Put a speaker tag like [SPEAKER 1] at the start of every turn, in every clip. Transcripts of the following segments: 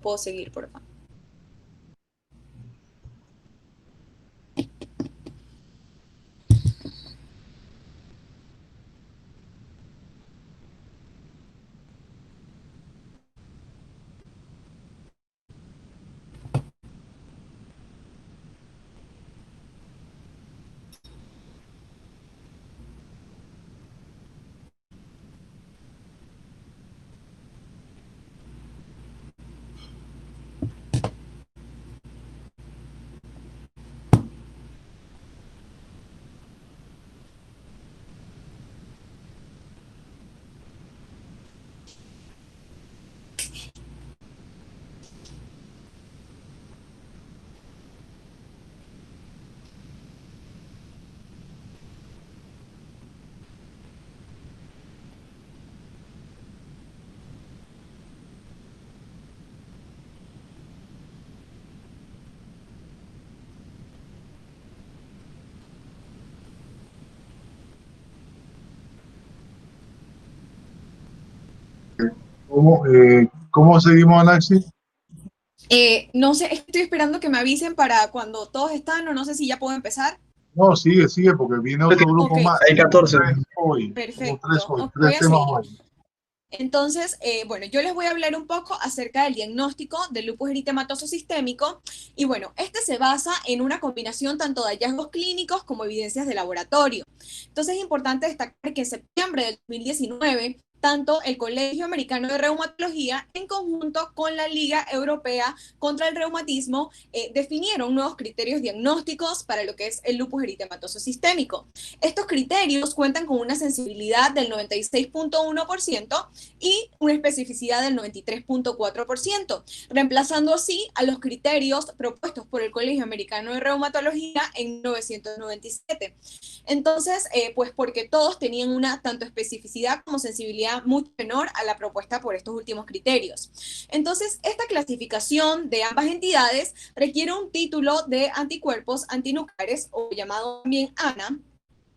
[SPEAKER 1] puedo seguir, por favor.
[SPEAKER 2] ¿Cómo seguimos, Anaxi?
[SPEAKER 1] No sé, estoy esperando que me avisen para cuando todos están, o no sé si ya puedo empezar.
[SPEAKER 2] No, sigue, sigue, porque viene otro
[SPEAKER 1] Ok,
[SPEAKER 2] grupo más.
[SPEAKER 3] Hay 14.
[SPEAKER 2] Somos tres
[SPEAKER 1] perfecto.
[SPEAKER 2] hoy,
[SPEAKER 1] Ok, voy
[SPEAKER 2] tres
[SPEAKER 1] a
[SPEAKER 2] temas
[SPEAKER 1] seguir.
[SPEAKER 2] hoy.
[SPEAKER 1] Entonces, bueno, yo les voy a hablar un poco acerca del diagnóstico del lupus eritematoso sistémico. Y bueno, este se basa en una combinación tanto de hallazgos clínicos como evidencias de laboratorio. Entonces, es importante destacar que en septiembre del 2019, tanto el Colegio Americano de Reumatología, en conjunto con la Liga Europea contra el Reumatismo, definieron nuevos criterios diagnósticos para lo que es el lupus eritematoso sistémico. Estos criterios cuentan con una sensibilidad del 96.1% y una especificidad del 93.4%, reemplazando así a los criterios propuestos por el Colegio Americano de Reumatología en 1997. Entonces, pues porque todos tenían una tanto especificidad como sensibilidad mucho menor a la propuesta por estos últimos criterios. Entonces, esta clasificación de ambas entidades requiere un título de anticuerpos antinucleares, o llamado también ANA,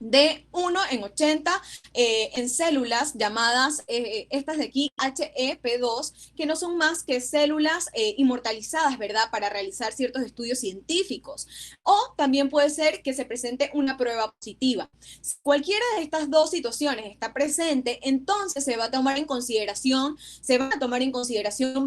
[SPEAKER 1] de 1 en 80 en células llamadas, estas de aquí, HEP2, que no son más que células inmortalizadas, ¿verdad?, para realizar ciertos estudios científicos. O también puede ser que se presente una prueba positiva. Si cualquiera de estas dos situaciones está presente, entonces se van a tomar en consideración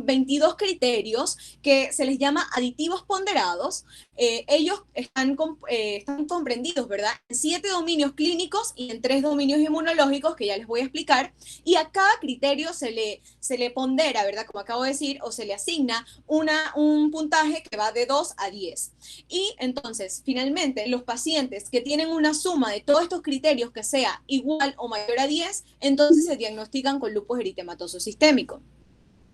[SPEAKER 1] 22 criterios que se les llama aditivos ponderados. Ellos están comprendidos, ¿verdad?, en 7 dominios clínicos y en 3 dominios inmunológicos, que ya les voy a explicar, y a cada criterio se le pondera, ¿verdad?, como acabo de decir, o se le asigna un puntaje que va de 2 a 10. Y entonces, finalmente, los pacientes que tienen una suma de todos estos criterios que sea igual o mayor a 10, entonces se diagnostican con lupus eritematoso sistémico.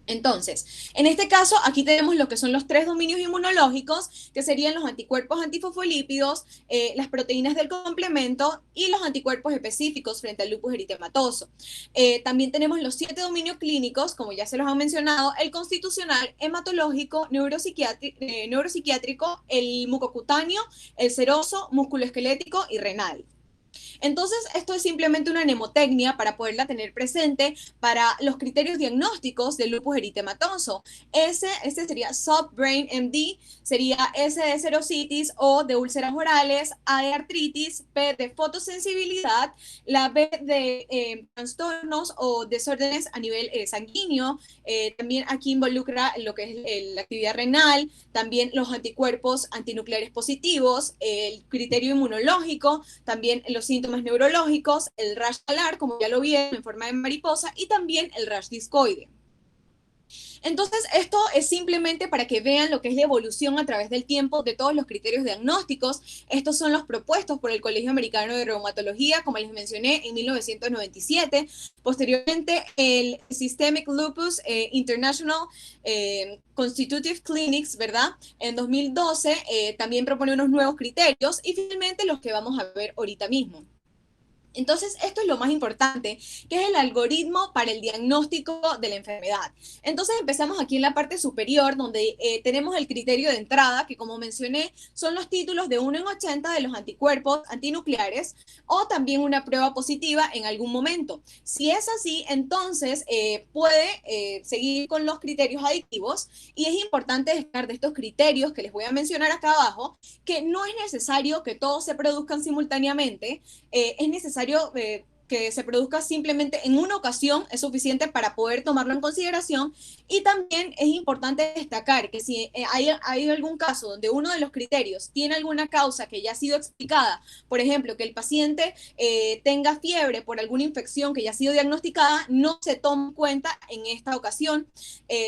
[SPEAKER 1] Entonces, en este caso, aquí tenemos lo que son los 3 dominios inmunológicos, que serían los anticuerpos antifosfolípidos, las proteínas del complemento y los anticuerpos específicos frente al lupus eritematoso. También tenemos los 7 dominios clínicos, como ya se los han mencionado: el constitucional, hematológico, neuropsiquiátrico, el mucocutáneo, el seroso, musculoesquelético y renal. Entonces, esto es simplemente una mnemotecnia para poderla tener presente para los criterios diagnósticos del lupus eritematoso. Este sería SUB-Brain MD, sería S de serositis, O de úlceras orales, A de artritis, P de fotosensibilidad, la B de trastornos o desórdenes a nivel sanguíneo. También aquí involucra lo que es la actividad renal, también los anticuerpos antinucleares positivos, el criterio inmunológico, también los síntomas neurológicos, el rash alar, como ya lo vieron, en forma de mariposa, y también el rash discoide. Entonces, esto es simplemente para que vean lo que es la evolución a través del tiempo de todos los criterios diagnósticos. Estos son los propuestos por el Colegio Americano de Reumatología, como les mencioné, en 1997. Posteriormente, el Systemic Lupus International Constitutive Clinics, ¿verdad?, en 2012, también propone unos nuevos criterios, y finalmente los que vamos a ver ahorita mismo. Entonces, esto es lo más importante, que es el algoritmo para el diagnóstico de la enfermedad. Entonces, empezamos aquí en la parte superior, donde tenemos el criterio de entrada, que como mencioné, son los títulos de 1 en 80 de los anticuerpos antinucleares, o también una prueba positiva en algún momento. Si es así, entonces puede seguir con los criterios aditivos, y es importante destacar de estos criterios que les voy a mencionar acá abajo, que no es necesario que todos se produzcan simultáneamente, es necesario que se produzca simplemente en una ocasión, es suficiente para poder tomarlo en consideración. Y también es importante destacar que si hay algún caso donde uno de los criterios tiene alguna causa que ya ha sido explicada, por ejemplo, que el paciente tenga fiebre por alguna infección que ya ha sido diagnosticada, no se toma en cuenta en esta ocasión,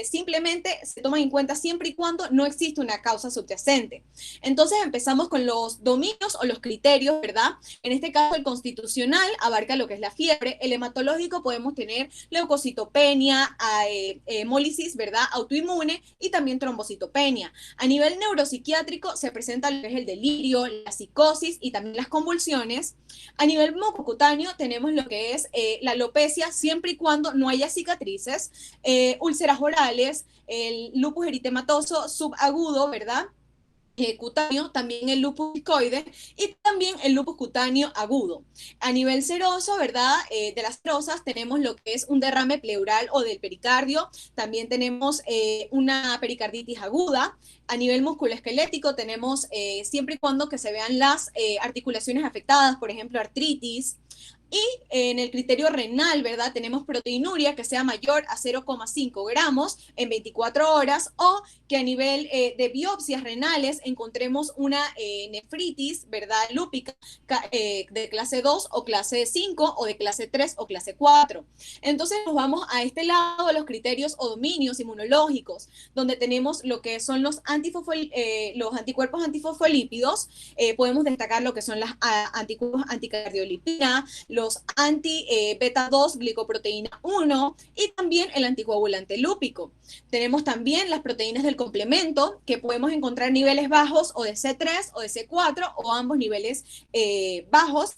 [SPEAKER 1] simplemente se toma en cuenta siempre y cuando no existe una causa subyacente. Entonces empezamos con los dominios o los criterios, ¿verdad? En este caso, el constitucional abarca lo que es la fiebre. El hematológico podemos tener leucocitopenia, hemólisis, ¿verdad? Autoinmune y también trombocitopenia. A nivel neuropsiquiátrico se presenta lo que es el delirio, la psicosis y también las convulsiones. A nivel mucocutáneo tenemos lo que es la alopecia siempre y cuando no haya cicatrices, úlceras orales, el lupus eritematoso subagudo, ¿verdad? Cutáneo, también el lupus discoide y también el lupus cutáneo agudo. A nivel seroso, ¿verdad? De las serosas tenemos lo que es un derrame pleural o del pericardio, también tenemos una pericarditis aguda. A nivel musculoesquelético tenemos siempre y cuando que se vean las articulaciones afectadas, por ejemplo, artritis. Y en el criterio renal, ¿verdad? Tenemos proteinuria que sea mayor a 0,5 gramos en 24 horas, o que a nivel de biopsias renales encontremos una nefritis, ¿verdad? Lúpica de clase 2 o clase 5 o de clase 3 o clase 4. Entonces nos vamos a este lado de los criterios o dominios inmunológicos, donde tenemos lo que son los anticuerpos antifosfolípidos. Podemos destacar lo que son las anticuerpos anticardiolipina, los anti-beta 2 glicoproteína 1 y también el anticoagulante lúpico. Tenemos también las proteínas del complemento, que podemos encontrar niveles bajos o de C3 o de C4 o ambos niveles bajos.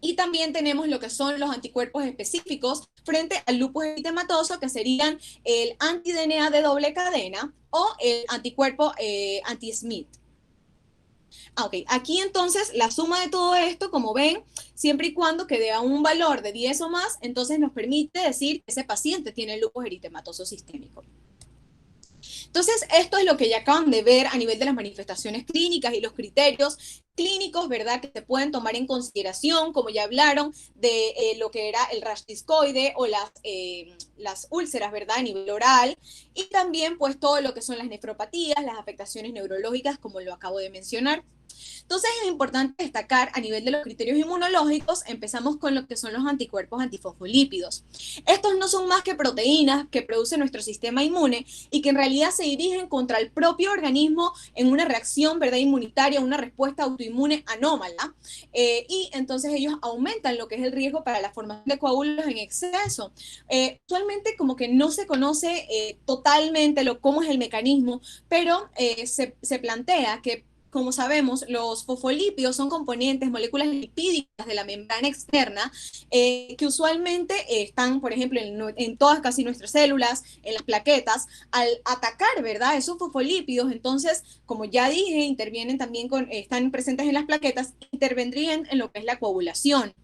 [SPEAKER 1] Y también tenemos lo que son los anticuerpos específicos frente al lupus eritematoso, que serían el anti-DNA de doble cadena o el anticuerpo anti-Smith. Ok, aquí entonces la suma de todo esto, como ven, siempre y cuando quede a un valor de 10 o más, entonces nos permite decir que ese paciente tiene lupus eritematoso sistémico. Entonces, esto es lo que ya acaban de ver a nivel de las manifestaciones clínicas y los criterios clínicos, ¿verdad? Que se pueden tomar en consideración, como ya hablaron, de lo que era el rash discoide o las úlceras, ¿verdad? A nivel oral. Y también, pues, todo lo que son las nefropatías, las afectaciones neurológicas, como lo acabo de mencionar. Entonces es importante destacar a nivel de los criterios inmunológicos, empezamos con lo que son los anticuerpos antifosfolípidos. Estos no son más que proteínas que produce nuestro sistema inmune y que en realidad se dirigen contra el propio organismo en una reacción, ¿verdad? Inmunitaria, una respuesta autoinmune anómala, y entonces ellos aumentan lo que es el riesgo para la formación de coágulos en exceso. Actualmente como que no se conoce totalmente cómo es el mecanismo, pero se plantea que, como sabemos, los fosfolípidos son componentes, moléculas lipídicas de la membrana externa, que usualmente están, por ejemplo, en todas casi nuestras células, en las plaquetas. Al atacar, ¿verdad? Esos fosfolípidos, entonces, como ya dije, intervienen también están presentes en las plaquetas, intervendrían en lo que es la coagulación.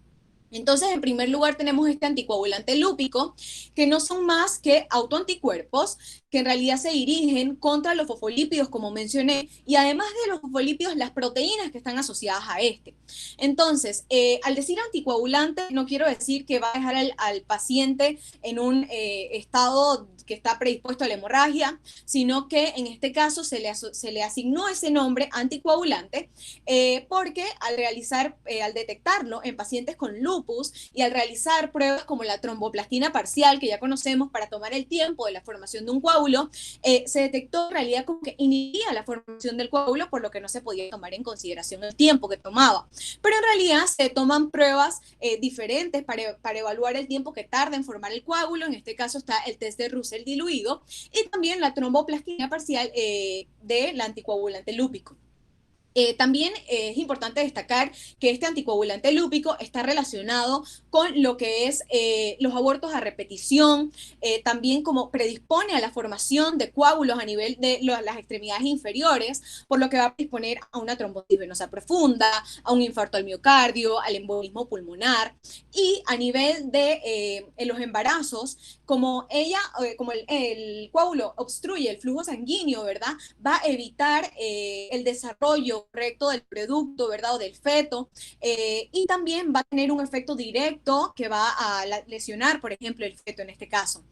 [SPEAKER 1] Entonces, en primer lugar, tenemos este anticoagulante lúpico, que no son más que autoanticuerpos, que en realidad se dirigen contra los fosfolípidos, como mencioné, y además de los fosfolípidos, las proteínas que están asociadas a este. Entonces, al decir anticoagulante, no quiero decir que va a dejar al paciente en un estado que está predispuesto a la hemorragia, sino que en este caso se le asignó ese nombre anticoagulante, porque al detectarlo en pacientes con lupus y al realizar pruebas como la tromboplastina parcial, que ya conocemos para tomar el tiempo de la formación de un coágulo, se detectó en realidad como que inhibía la formación del coágulo, por lo que no se podía tomar en consideración el tiempo que tomaba. Pero en realidad se toman pruebas diferentes para evaluar el tiempo que tarda en formar el coágulo. En este caso está el test de Russell diluido y también la tromboplastina parcial del anticoagulante lúpico. También es importante destacar que este anticoagulante lúpico está relacionado con lo que es los abortos a repetición, también como predispone a la formación de coágulos a nivel de las extremidades inferiores, por lo que va a predisponer a una trombosis venosa profunda, a un infarto al miocardio, al embolismo pulmonar, y a nivel de los embarazos, como el coágulo obstruye el flujo sanguíneo, ¿verdad? Va a evitar el desarrollo correcto del producto, ¿verdad? O del feto, y también va a tener un efecto directo que va a lesionar, por ejemplo, el feto en este caso.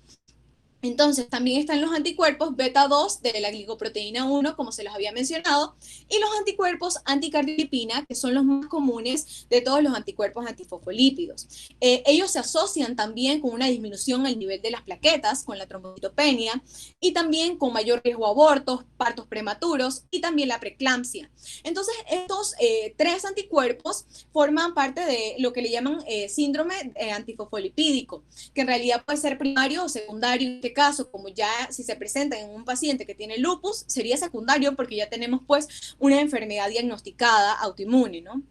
[SPEAKER 1] Entonces, también están los anticuerpos beta 2 de la glicoproteína 1, como se los había mencionado, y los anticuerpos anticardiolipina, que son los más comunes de todos los anticuerpos antifosfolípidos. Ellos se asocian también con una disminución al nivel de las plaquetas, con la trombocitopenia, y también con mayor riesgo a abortos, partos prematuros y también la preeclampsia. Entonces, estos tres anticuerpos forman parte de lo que le llaman síndrome antifosfolipídico, que en realidad puede ser primario o secundario. En este caso, como ya si se presenta en un paciente que tiene lupus, sería secundario porque ya tenemos pues una enfermedad diagnosticada autoinmune, ¿no?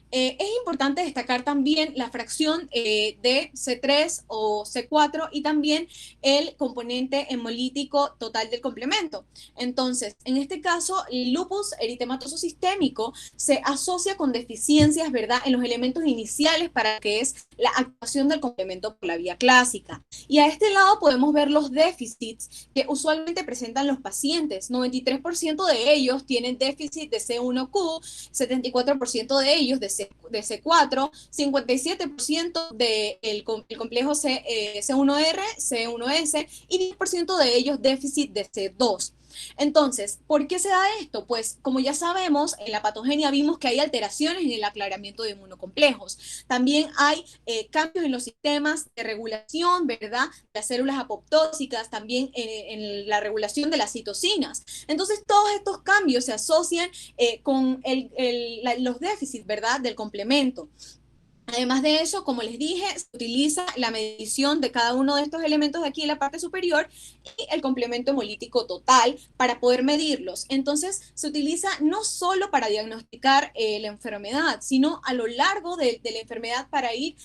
[SPEAKER 1] Es importante destacar también la fracción de C3 o C4 y también el componente hemolítico total del complemento. Entonces, en este caso, el lupus eritematoso sistémico se asocia con deficiencias, ¿verdad?, en los elementos iniciales para que es la activación del complemento por la vía clásica. Y a este lado podemos ver los déficits que usualmente presentan los pacientes. 93% de ellos tienen déficit de C1Q, 74% de ellos de C4, 57% del complejo C1R, C1S y 10% de ellos déficit de C2. Entonces, ¿por qué se da esto? Pues como ya sabemos, en la patogenia vimos que hay alteraciones en el aclaramiento de inmunocomplejos. También hay cambios en los sistemas de regulación, ¿verdad? Las células apoptósicas, también en la regulación de las citocinas. Entonces, todos estos cambios se asocian con los déficits, ¿verdad? Del complemento. Además de eso, como les dije, se utiliza la medición de cada uno de estos elementos de aquí en la parte superior y el complemento hemolítico total para poder medirlos. Entonces, se utiliza no solo para diagnosticar la enfermedad, sino a lo largo de la enfermedad para ir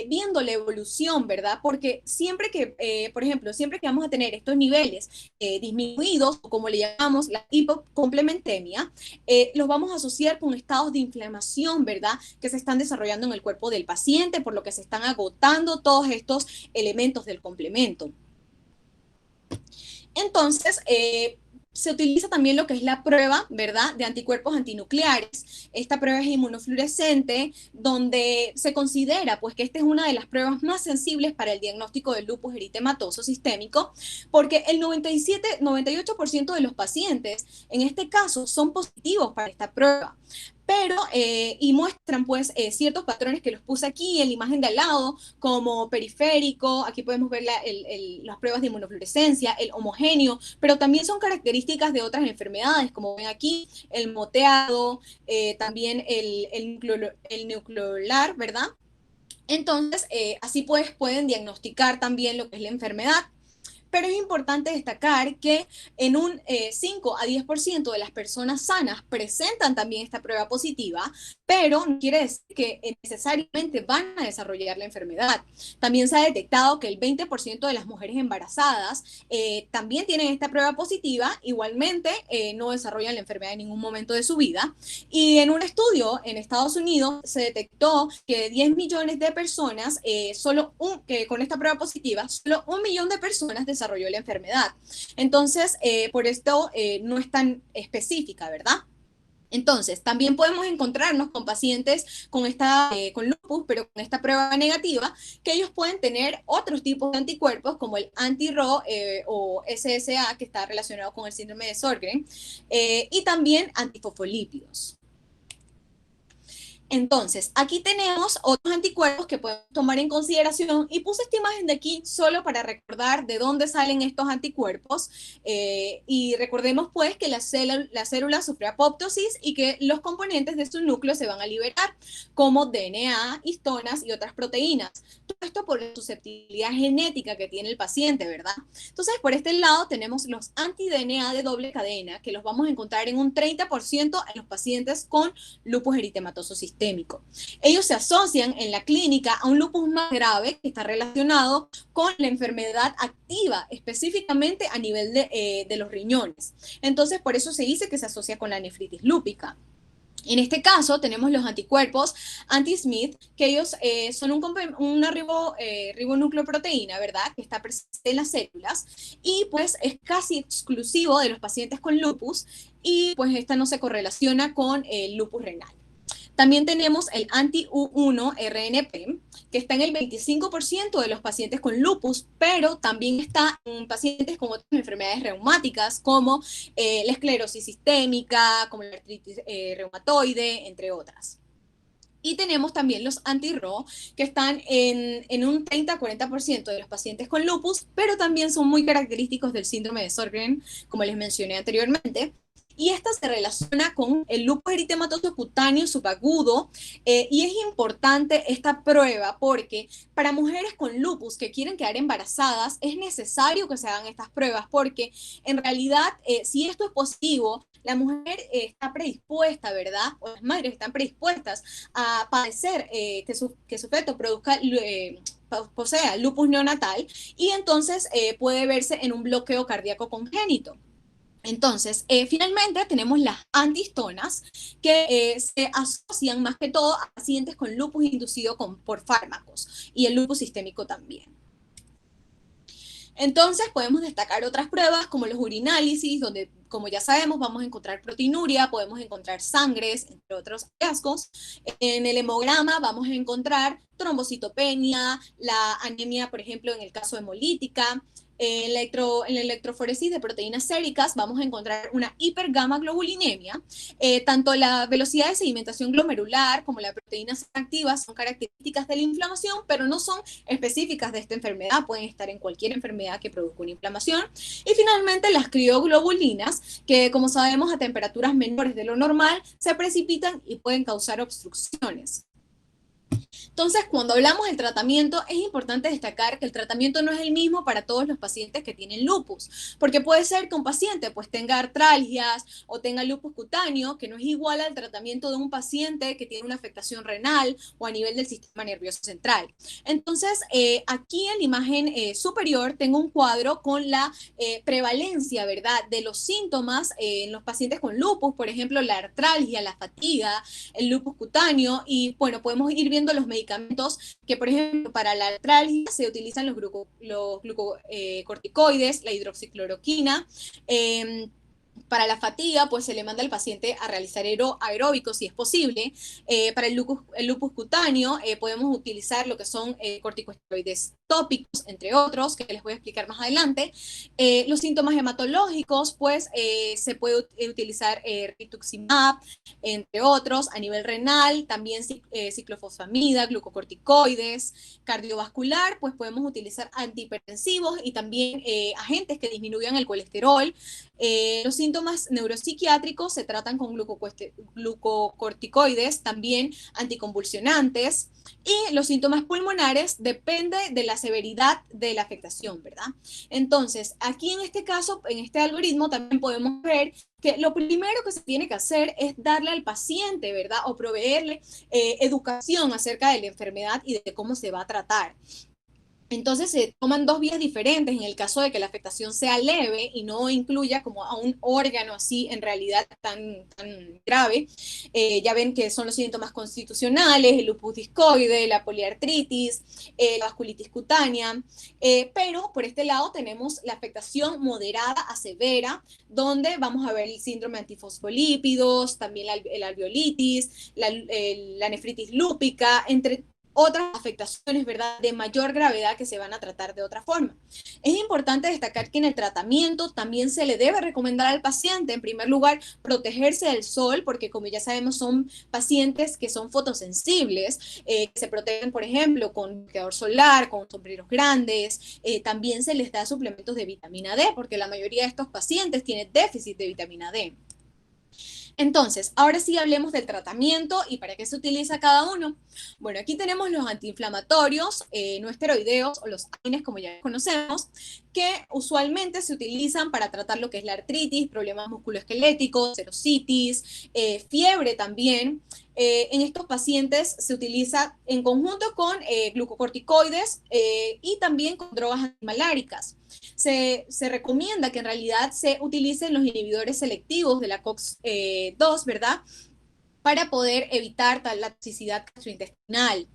[SPEAKER 1] viendo la evolución, ¿verdad? Porque siempre que, por ejemplo, siempre que vamos a tener estos niveles disminuidos, o como le llamamos la hipocomplementemia, los vamos a asociar con estados de inflamación, ¿verdad? Que se están desarrollando en el cuerpo del paciente, por lo que se están agotando todos estos elementos del complemento. Entonces, se utiliza también lo que es la prueba, ¿verdad?, de anticuerpos antinucleares. Esta prueba es inmunofluorescente, donde se considera pues que esta es una de las pruebas más sensibles para el diagnóstico del lupus eritematoso sistémico, porque el 98% de los pacientes en este caso son positivos para esta prueba. Pero, y muestran pues ciertos patrones que los puse aquí en la imagen de al lado, como periférico, aquí podemos ver las pruebas de inmunofluorescencia, el homogéneo, pero también son características de otras enfermedades, como ven aquí, el moteado, también el nucleolar, ¿verdad? Entonces, así pues pueden diagnosticar también lo que es la enfermedad. Pero es importante destacar que en un 5 a 10% de las personas sanas presentan también esta prueba positiva, pero no quiere decir que necesariamente van a desarrollar la enfermedad. También se ha detectado que el 20% de las mujeres embarazadas también tienen esta prueba positiva, igualmente no desarrollan la enfermedad en ningún momento de su vida. Y en un estudio en Estados Unidos se detectó que de 10 millones de personas, que con esta prueba positiva, solo 1 millón de personas desarrolló la enfermedad. Entonces, por esto no es tan específica, ¿verdad? Entonces, también podemos encontrarnos con pacientes con lupus, pero con esta prueba negativa, que ellos pueden tener otros tipos de anticuerpos, como el anti-Ro o SSA, que está relacionado con el síndrome de Sjögren, y también antifosfolípidos. Entonces, aquí tenemos otros anticuerpos que podemos tomar en consideración y puse esta imagen de aquí solo para recordar de dónde salen estos anticuerpos y recordemos pues que la célula sufre apoptosis y que los componentes de su núcleo se van a liberar como DNA, histonas y otras proteínas. Todo esto por la susceptibilidad genética que tiene el paciente, ¿verdad? Entonces, por este lado tenemos los anti-DNA de doble cadena que los vamos a encontrar en un 30% en los pacientes con lupus eritematoso sistémico. Ellos se asocian en la clínica a un lupus más grave que está relacionado con la enfermedad activa, específicamente a nivel de los riñones. Entonces, por eso se dice que se asocia con la nefritis lúpica. En este caso tenemos los anticuerpos anti-Smith, que ellos son una ribonucleoproteína, ¿verdad? Que está presente en las células y pues es casi exclusivo de los pacientes con lupus y pues esta no se correlaciona con el lupus renal. También tenemos el anti-U1-RNP, que está en el 25% de los pacientes con lupus, pero también está en pacientes con otras enfermedades reumáticas, como la esclerosis sistémica, como la artritis reumatoide, entre otras. Y tenemos también los anti-RO, que están en un 30-40% de los pacientes con lupus, pero también son muy característicos del síndrome de Sjögren, como les mencioné anteriormente. Y esta se relaciona con el lupus eritematoso cutáneo subagudo y es importante esta prueba porque para mujeres con lupus que quieren quedar embarazadas es necesario que se hagan estas pruebas porque en realidad si esto es positivo, la mujer está predispuesta, ¿verdad? O las madres están predispuestas a padecer que su feto produzca posea lupus neonatal y entonces puede verse en un bloqueo cardíaco congénito. Entonces, finalmente tenemos las antihistonas que se asocian más que todo a pacientes con lupus inducido por fármacos y el lupus sistémico también. Entonces podemos destacar otras pruebas como los urinálisis, donde como ya sabemos vamos a encontrar proteinuria, podemos encontrar sangres, entre otros hallazgos. En el hemograma vamos a encontrar trombocitopenia, la anemia, por ejemplo, en el caso hemolítica. En la electroforesis de proteínas séricas vamos a encontrar una hipergamaglobulinemia. Tanto la velocidad de sedimentación glomerular como la proteína C activa son características de la inflamación, pero no son específicas de esta enfermedad, pueden estar en cualquier enfermedad que produzca una inflamación. Y finalmente las crioglobulinas, que como sabemos a temperaturas menores de lo normal, se precipitan y pueden causar obstrucciones. Entonces, cuando hablamos del tratamiento, es importante destacar que el tratamiento no es el mismo para todos los pacientes que tienen lupus, porque puede ser que un paciente pues tenga artralgias o tenga lupus cutáneo, que no es igual al tratamiento de un paciente que tiene una afectación renal o a nivel del sistema nervioso central. Entonces, aquí en la imagen superior tengo un cuadro con la prevalencia, ¿verdad?, de los síntomas en los pacientes con lupus, por ejemplo, la artralgia, la fatiga, el lupus cutáneo, y bueno, podemos ir viendo los medicamentos que, por ejemplo, para la artralgia se utilizan los glucocorticoides, la hidroxicloroquina. Para la fatiga, pues se le manda al paciente a realizar aeróbicos si es posible. Para el lupus cutáneo podemos utilizar lo que son corticosteroides tópicos, entre otros, que les voy a explicar más adelante. Los síntomas hematológicos, pues se puede utilizar rituximab, entre otros. A nivel renal, también ciclofosfamida, glucocorticoides. Cardiovascular, pues podemos utilizar antihipertensivos y también agentes que disminuyan el colesterol. Los síntomas neuropsiquiátricos se tratan con glucocorticoides, también anticonvulsionantes, y los síntomas pulmonares depende de la severidad de la afectación, ¿verdad? Entonces, aquí en este caso, en este algoritmo, también podemos ver que lo primero que se tiene que hacer es darle al paciente, ¿verdad? O proveerle educación acerca de la enfermedad y de cómo se va a tratar. Entonces se toman dos vías diferentes en el caso de que la afectación sea leve y no incluya como a un órgano así en realidad tan grave. Ya ven que son los síntomas constitucionales, el lupus discoide, la poliartritis, la vasculitis cutánea, pero por este lado tenemos la afectación moderada a severa, donde vamos a ver el síndrome antifosfolípidos, también la alveolitis, la nefritis lúpica, entre otras afectaciones, ¿verdad?, de mayor gravedad que se van a tratar de otra forma. Es importante destacar que en el tratamiento también se le debe recomendar al paciente, en primer lugar, protegerse del sol, porque como ya sabemos son pacientes que son fotosensibles, que se protegen, por ejemplo, con bloqueador solar, con sombreros grandes, también se les da suplementos de vitamina D, porque la mayoría de estos pacientes tienen déficit de vitamina D. Entonces, ahora sí hablemos del tratamiento y para qué se utiliza cada uno. Bueno, aquí tenemos los antiinflamatorios, no esteroideos o los AINES como ya conocemos, que usualmente se utilizan para tratar lo que es la artritis, problemas musculoesqueléticos, serositis, fiebre también. En estos pacientes se utiliza en conjunto con glucocorticoides y también con drogas antimaláricas. Se recomienda que en realidad se utilicen los inhibidores selectivos de la COX-2, ¿verdad? Para poder evitar la toxicidad gastrointestinal.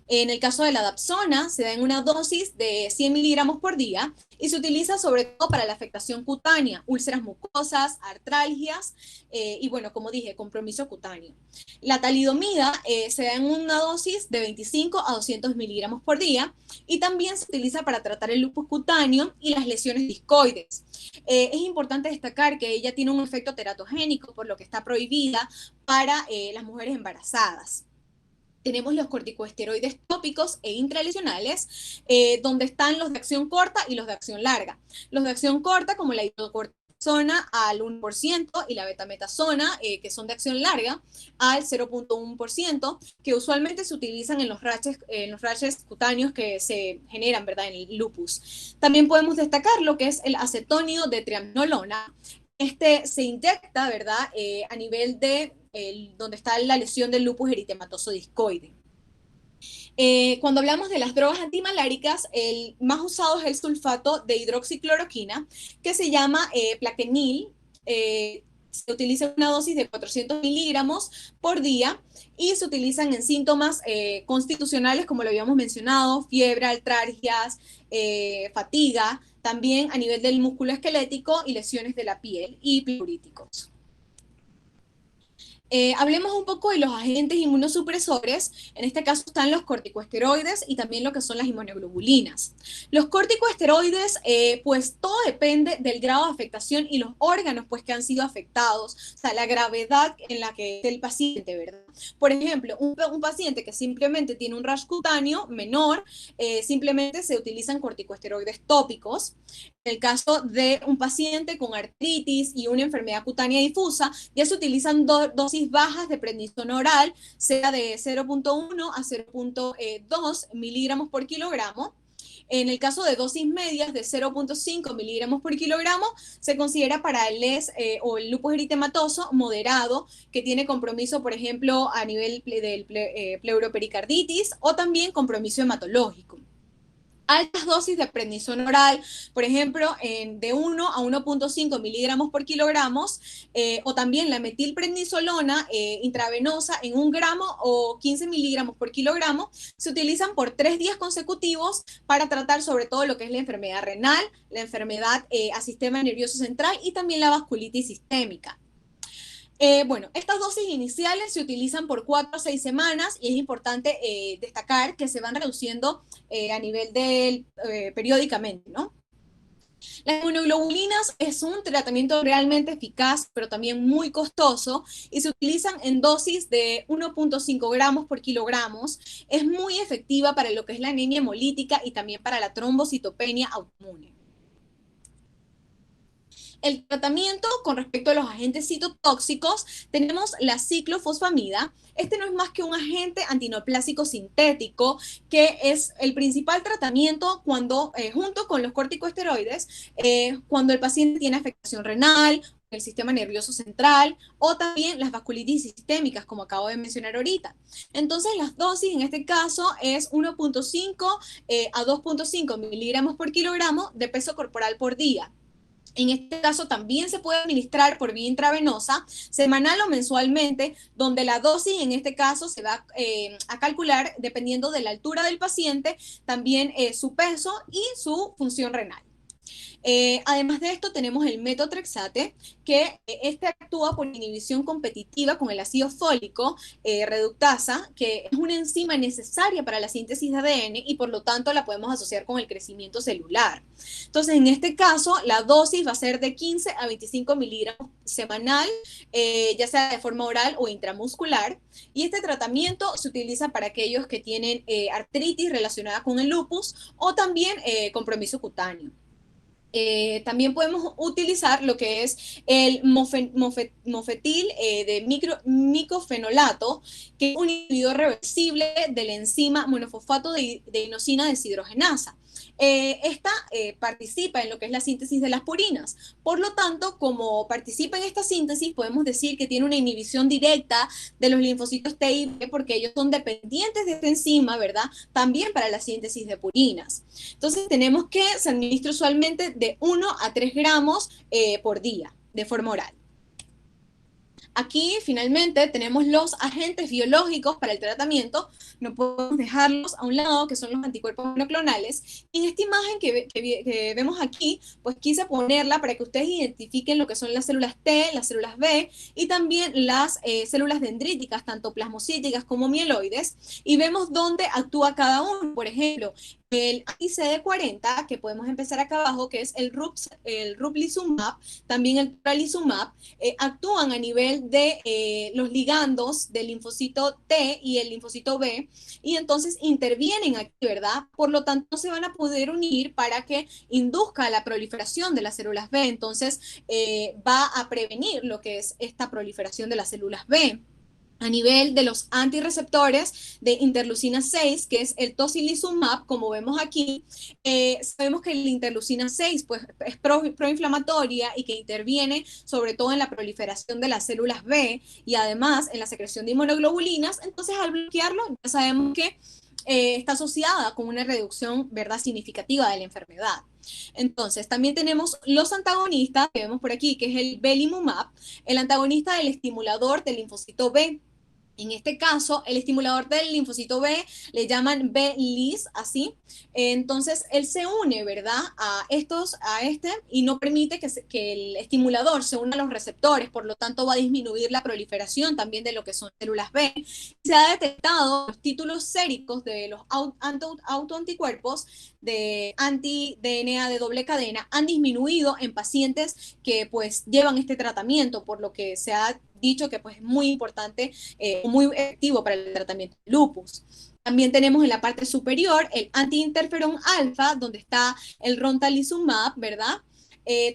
[SPEAKER 1] En el caso de la dapsona, se da en una dosis de 100 miligramos por día y se utiliza sobre todo para la afectación cutánea, úlceras mucosas, artralgias y bueno, como dije, compromiso cutáneo. La talidomida se da en una dosis de 25 a 200 miligramos por día y también se utiliza para tratar el lupus cutáneo y las lesiones discoides. Es importante destacar que ella tiene un efecto teratogénico, por lo que está prohibida para las mujeres embarazadas. Tenemos los corticosteroides tópicos e intralesionales, donde están los de acción corta y los de acción larga. Los de acción corta, como la hidrocortisona al 1% y la betametasona, que son de acción larga, al 0.1%, que usualmente se utilizan en los rashes cutáneos que se generan, ¿verdad?, en el lupus. También podemos destacar lo que es el acetonio de triamcinolona. Este se inyecta, ¿verdad?, a nivel de donde está la lesión del lupus eritematoso discoide. Cuando hablamos de las drogas antimaláricas, el más usado es el sulfato de hidroxicloroquina, que se llama Plaquenil. Se utiliza una dosis de 400 miligramos por día y se utilizan en síntomas constitucionales, como lo habíamos mencionado, fiebre, artralgias, fatiga, también a nivel del músculo esquelético y lesiones de la piel y pluríticos. Hablemos un poco de los agentes inmunosupresores. En este caso están los corticosteroides y también lo que son las inmunoglobulinas. Los corticosteroides, pues todo depende del grado de afectación y los órganos pues que han sido afectados, o sea, la gravedad en la que esté el paciente, ¿verdad? Por ejemplo, un paciente que simplemente tiene un rash cutáneo menor, simplemente se utilizan corticosteroides tópicos. En el caso de un paciente con artritis y una enfermedad cutánea difusa, ya se utilizan dosis bajas de prednisona oral, sea de 0.1 a 0.2 miligramos por kilogramo. En el caso de dosis medias de 0.5 miligramos por kilogramo, se considera para el LES o el lupus eritematoso moderado, que tiene compromiso, por ejemplo, a nivel del pleuropericarditis o también compromiso hematológico. Altas dosis de prednisona oral, por ejemplo, de 1 a 1.5 miligramos por kilogramos, o también la metilprednisolona intravenosa en 1 gramo o 15 miligramos por kilogramo, se utilizan por 3 días consecutivos para tratar sobre todo lo que es la enfermedad renal, la enfermedad a sistema nervioso central y también la vasculitis sistémica. Bueno, estas dosis iniciales se utilizan por 4 a 6 semanas y es importante destacar que se van reduciendo a nivel periódicamente, ¿no? Las inmunoglobulinas es un tratamiento realmente eficaz, pero también muy costoso, y se utilizan en dosis de 1.5 gramos por kilogramos. Es muy efectiva para lo que es la anemia hemolítica y también para la trombocitopenia autoinmune. El tratamiento con respecto a los agentes citotóxicos, tenemos la ciclofosfamida. Este no es más que un agente antineoplásico sintético, que es el principal tratamiento cuando, junto con los corticosteroides, cuando el paciente tiene afectación renal, el sistema nervioso central o también las vasculitis sistémicas, como acabo de mencionar ahorita. Entonces, las dosis en este caso es 1.5 a 2.5 miligramos por kilogramo de peso corporal por día. En este caso también se puede administrar por vía intravenosa, semanal o mensualmente, donde la dosis en este caso se va a calcular dependiendo de la altura del paciente, también su peso y su función renal. Además de esto, tenemos el metotrexate, que este actúa por inhibición competitiva con el ácido fólico reductasa, que es una enzima necesaria para la síntesis de ADN y por lo tanto la podemos asociar con el crecimiento celular. Entonces, en este caso, la dosis va a ser de 15 a 25 miligramos semanal, ya sea de forma oral o intramuscular. Y este tratamiento se utiliza para aquellos que tienen artritis relacionada con el lupus o también compromiso cutáneo. También podemos utilizar lo que es el mofetil de micofenolato, que es un inhibidor reversible de la enzima monofosfato de inosina deshidrogenasa. Esta participa en lo que es la síntesis de las purinas. Por lo tanto, como participa en esta síntesis, podemos decir que tiene una inhibición directa de los linfocitos T y B porque ellos son dependientes de esta enzima, ¿verdad? También para la síntesis de purinas. Entonces, tenemos que se administra usualmente de 1 a 3 gramos por día, de forma oral. Aquí finalmente tenemos los agentes biológicos para el tratamiento, no podemos dejarlos a un lado, que son los anticuerpos monoclonales. Y en esta imagen que vemos aquí, pues quise ponerla para que ustedes identifiquen lo que son las células T, las células B y también las células dendríticas, tanto plasmocíticas como mieloides, y vemos dónde actúa cada uno. Por ejemplo, el anti-CD40, que podemos empezar acá abajo, que es el ruplizumab, también el tralizumab, actúan a nivel de los ligandos del linfocito T y el linfocito B, y entonces intervienen aquí, ¿verdad? Por lo tanto, no se van a poder unir para que induzca la proliferación de las células B, entonces va a prevenir lo que es esta proliferación de las células B. A nivel de los antirreceptores de interleucina 6, que es el tocilizumab, como vemos aquí, sabemos que la interleucina 6 pues, es proinflamatoria y que interviene sobre todo en la proliferación de las células B y además en la secreción de inmunoglobulinas. Entonces, al bloquearlo, ya sabemos que está asociada con una reducción, ¿verdad?, significativa de la enfermedad. Entonces, también tenemos los antagonistas, que vemos por aquí, que es el belimumab, el antagonista del estimulador del linfocito B. En este caso, el estimulador del linfocito B le llaman B-LIS, así. Entonces, él se une, ¿verdad?, a este y no permite que el estimulador se una a los receptores, por lo tanto va a disminuir la proliferación también de lo que son células B. Se ha detectado los títulos séricos de los autoanticuerpos de anti-DNA de doble cadena han disminuido en pacientes que pues llevan este tratamiento, por lo que se ha dicho que pues, es muy importante, muy efectivo para el tratamiento del lupus. También tenemos en la parte superior el antiinterferón alfa, donde está el rontalizumab, ¿verdad?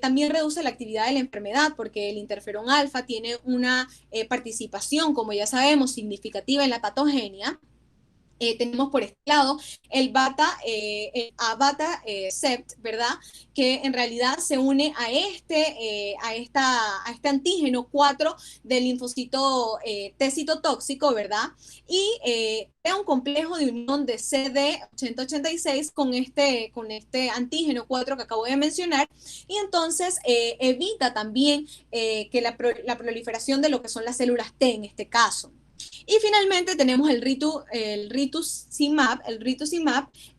[SPEAKER 1] También reduce la actividad de la enfermedad porque el interferón alfa tiene una participación, como ya sabemos, significativa en la patogenia. Tenemos por este lado el abatacept, ¿verdad? Que en realidad se une a este antígeno 4 del linfocito T citotóxico, ¿verdad? Y crea un complejo de unión de CD8086 con este antígeno 4 que acabo de mencionar, y entonces evita también que la proliferación de lo que son las células T en este caso. Y finalmente tenemos el rituximab,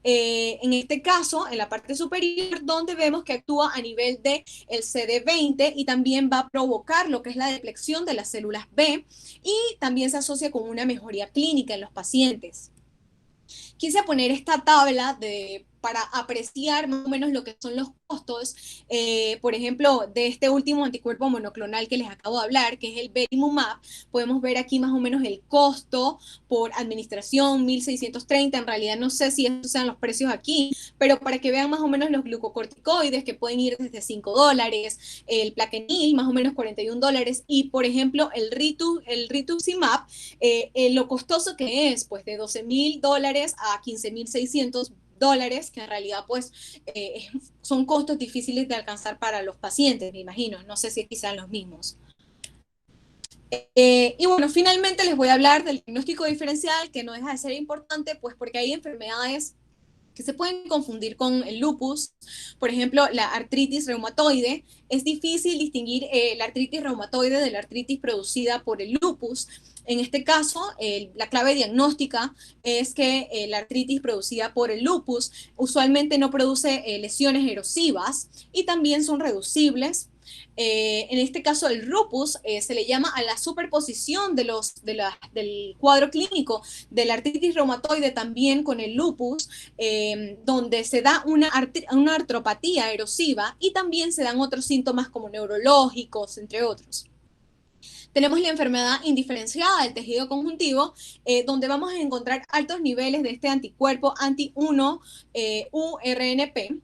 [SPEAKER 1] en este caso, en la parte superior, donde vemos que actúa a nivel del CD20 y también va a provocar lo que es la depleción de las células B y también se asocia con una mejoría clínica en los pacientes. Quise poner esta tabla para apreciar más o menos lo que son los costos, por ejemplo, de este último anticuerpo monoclonal que les acabo de hablar, que es el belimumab. Podemos ver aquí más o menos el costo por administración, 1.630. En realidad no sé si esos sean los precios aquí, pero para que vean más o menos los glucocorticoides, que pueden ir desde $5, el plaquenil más o menos $41, y por ejemplo el rituximab, lo costoso que es, pues de $12.000 a $15.600, que en realidad pues son costos difíciles de alcanzar para los pacientes, me imagino, no sé si aquí sean los mismos. Y bueno, finalmente les voy a hablar del diagnóstico diferencial, que no deja de ser importante, pues porque hay enfermedades que se pueden confundir con el lupus. Por ejemplo, la artritis reumatoide. Es difícil distinguir la artritis reumatoide de la artritis producida por el lupus. En este caso, la clave diagnóstica es que la artritis producida por el lupus usualmente no produce lesiones erosivas y también son reducibles. En este caso, el lupus se le llama a la superposición del cuadro clínico de la artritis reumatoide también con el lupus, donde se da una artropatía erosiva y también se dan otros síntomas como neurológicos, entre otros. Tenemos la enfermedad indiferenciada del tejido conjuntivo, donde vamos a encontrar altos niveles de este anticuerpo anti-1 URNP.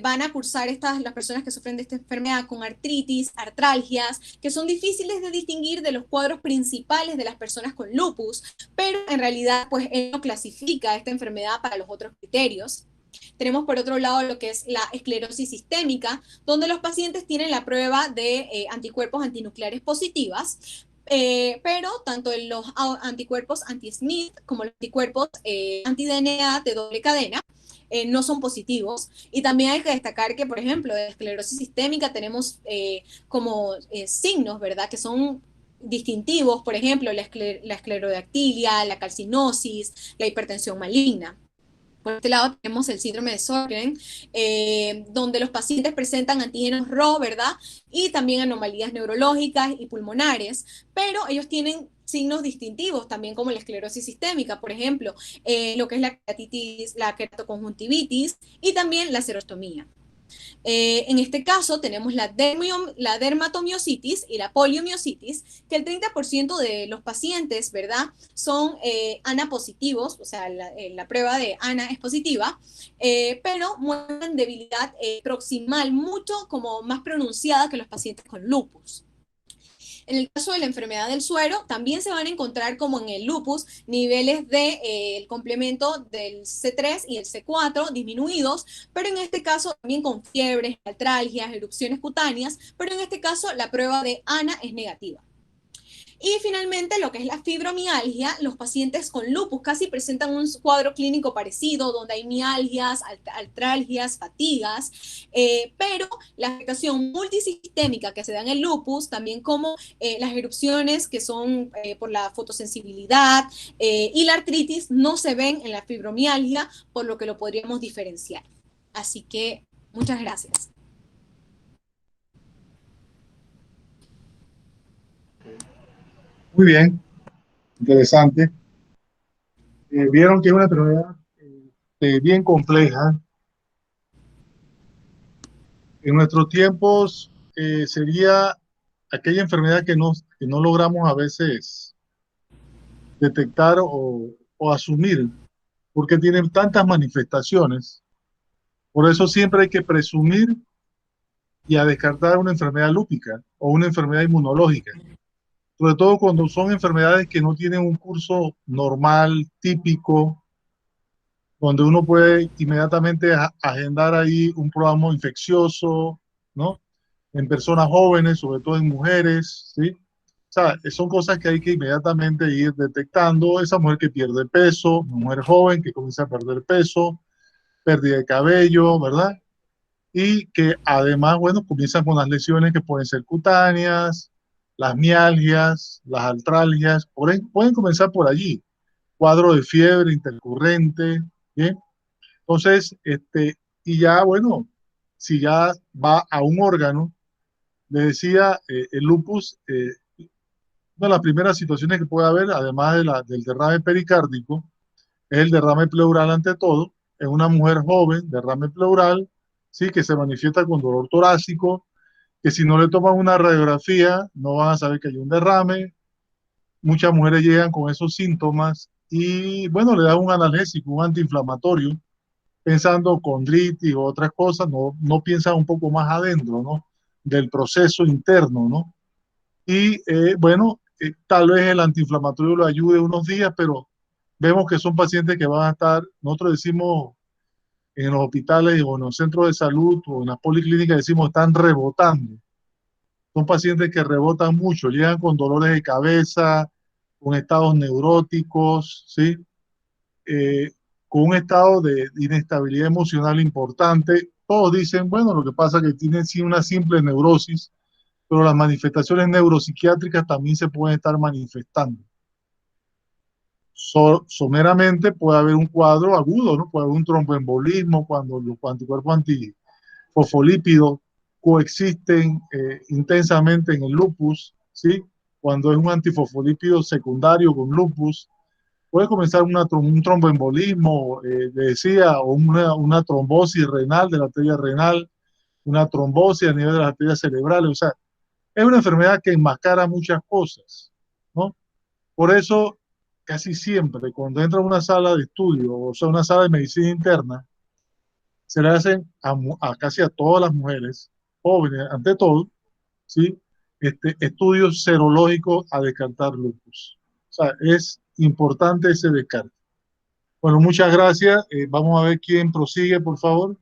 [SPEAKER 1] Van a cursar las personas que sufren de esta enfermedad con artritis, artralgias, que son difíciles de distinguir de los cuadros principales de las personas con lupus, pero en realidad pues él no clasifica esta enfermedad para los otros criterios. Tenemos por otro lado lo que es la esclerosis sistémica, donde los pacientes tienen la prueba de anticuerpos antinucleares positivas, pero tanto en los anticuerpos anti-Smith como los anticuerpos anti-DNA de doble cadena no son positivos. Y también hay que destacar que, por ejemplo, de esclerosis sistémica tenemos como signos, ¿verdad?, que son distintivos, por ejemplo, la esclerodactilia, la calcinosis, la hipertensión maligna. Por este lado tenemos el síndrome de Sjögren, donde los pacientes presentan antígenos RO, ¿verdad? Y también anomalías neurológicas y pulmonares, pero ellos tienen signos distintivos también como la esclerosis sistémica, por ejemplo, lo que es la queratitis, la queratoconjuntivitis y también la xerostomía. En este caso tenemos la dermatomiositis y la poliomiositis, que el 30% de los pacientes, ¿verdad?, son ANA positivos, o sea, la prueba de ANA es positiva, pero muestran debilidad proximal mucho como más pronunciada que los pacientes con lupus. En el caso de la enfermedad del suero, también se van a encontrar, como en el lupus, niveles del complemento del C3 y el C4 disminuidos, pero en este caso también con fiebres, artralgias, erupciones cutáneas, pero en este caso la prueba de ANA es negativa. Y finalmente, lo que es la fibromialgia, los pacientes con lupus casi presentan un cuadro clínico parecido, donde hay mialgias, artralgias, fatigas, pero la afectación multisistémica que se da en el lupus, también como las erupciones que son por la fotosensibilidad y la artritis, no se ven en la fibromialgia, por lo que lo podríamos diferenciar. Así que, muchas gracias.
[SPEAKER 2] Muy bien, interesante. Vieron que es una enfermedad bien compleja. En nuestros tiempos sería aquella enfermedad que no logramos a veces detectar o asumir, porque tienen tantas manifestaciones. Por eso siempre hay que presumir y a descartar una enfermedad lúpica o una enfermedad inmunológica, sobre todo cuando son enfermedades que no tienen un curso normal, típico, donde uno puede inmediatamente agendar ahí un programa infeccioso, ¿no? En personas jóvenes, sobre todo en mujeres, ¿sí? O sea, son cosas que hay que inmediatamente ir detectando. Esa mujer que pierde peso, una mujer joven que comienza a perder peso, pérdida de cabello, ¿verdad? Y que además, bueno, comienzan con las lesiones que pueden ser cutáneas, las mialgias, las artralgias, pueden comenzar por allí. Cuadro de fiebre intercurrente, ¿bien? Entonces, y ya, bueno, si ya va a un órgano, le decía, el lupus, una de las primeras situaciones que puede haber, además del derrame pericárdico, es el derrame pleural ante todo. En una mujer joven, derrame pleural, sí, que se manifiesta con dolor torácico, que si no le toman una radiografía, no van a saber que hay un derrame. Muchas mujeres llegan con esos síntomas y, bueno, le dan un analgésico, un antiinflamatorio, pensando condritis o otras cosas, no piensan un poco más adentro, ¿no? Del proceso interno, ¿no? Y bueno, tal vez el antiinflamatorio lo ayude unos días, pero vemos que son pacientes que van a estar, nosotros decimos en los hospitales o en los centros de salud o en las policlínicas, decimos están rebotando. Son pacientes que rebotan mucho, llegan con dolores de cabeza, con estados neuróticos, ¿sí? con un estado de inestabilidad emocional importante. Todos dicen, bueno, lo que pasa es que tienen sí una simple neurosis, pero las manifestaciones neuropsiquiátricas también se pueden estar manifestando. Someramente puede haber un cuadro agudo, ¿no? Puede haber un tromboembolismo cuando los anticuerpos antifosfolípidos coexisten intensamente en el lupus, ¿sí? Cuando es un antifosfolípido secundario con lupus, puede comenzar un tromboembolismo, le decía, o una trombosis renal de la arteria renal, una trombosis a nivel de las arterias cerebrales. O sea, es una enfermedad que enmascara muchas cosas, ¿no? Por eso, casi siempre, cuando entra a una sala de estudio, o sea, una sala de medicina interna, se le hacen a casi a todas las mujeres, jóvenes, ante todo, ¿sí? Estudios serológicos a descartar lupus. O sea, es importante ese descarte. Bueno, muchas gracias. Vamos a ver quién prosigue, por favor.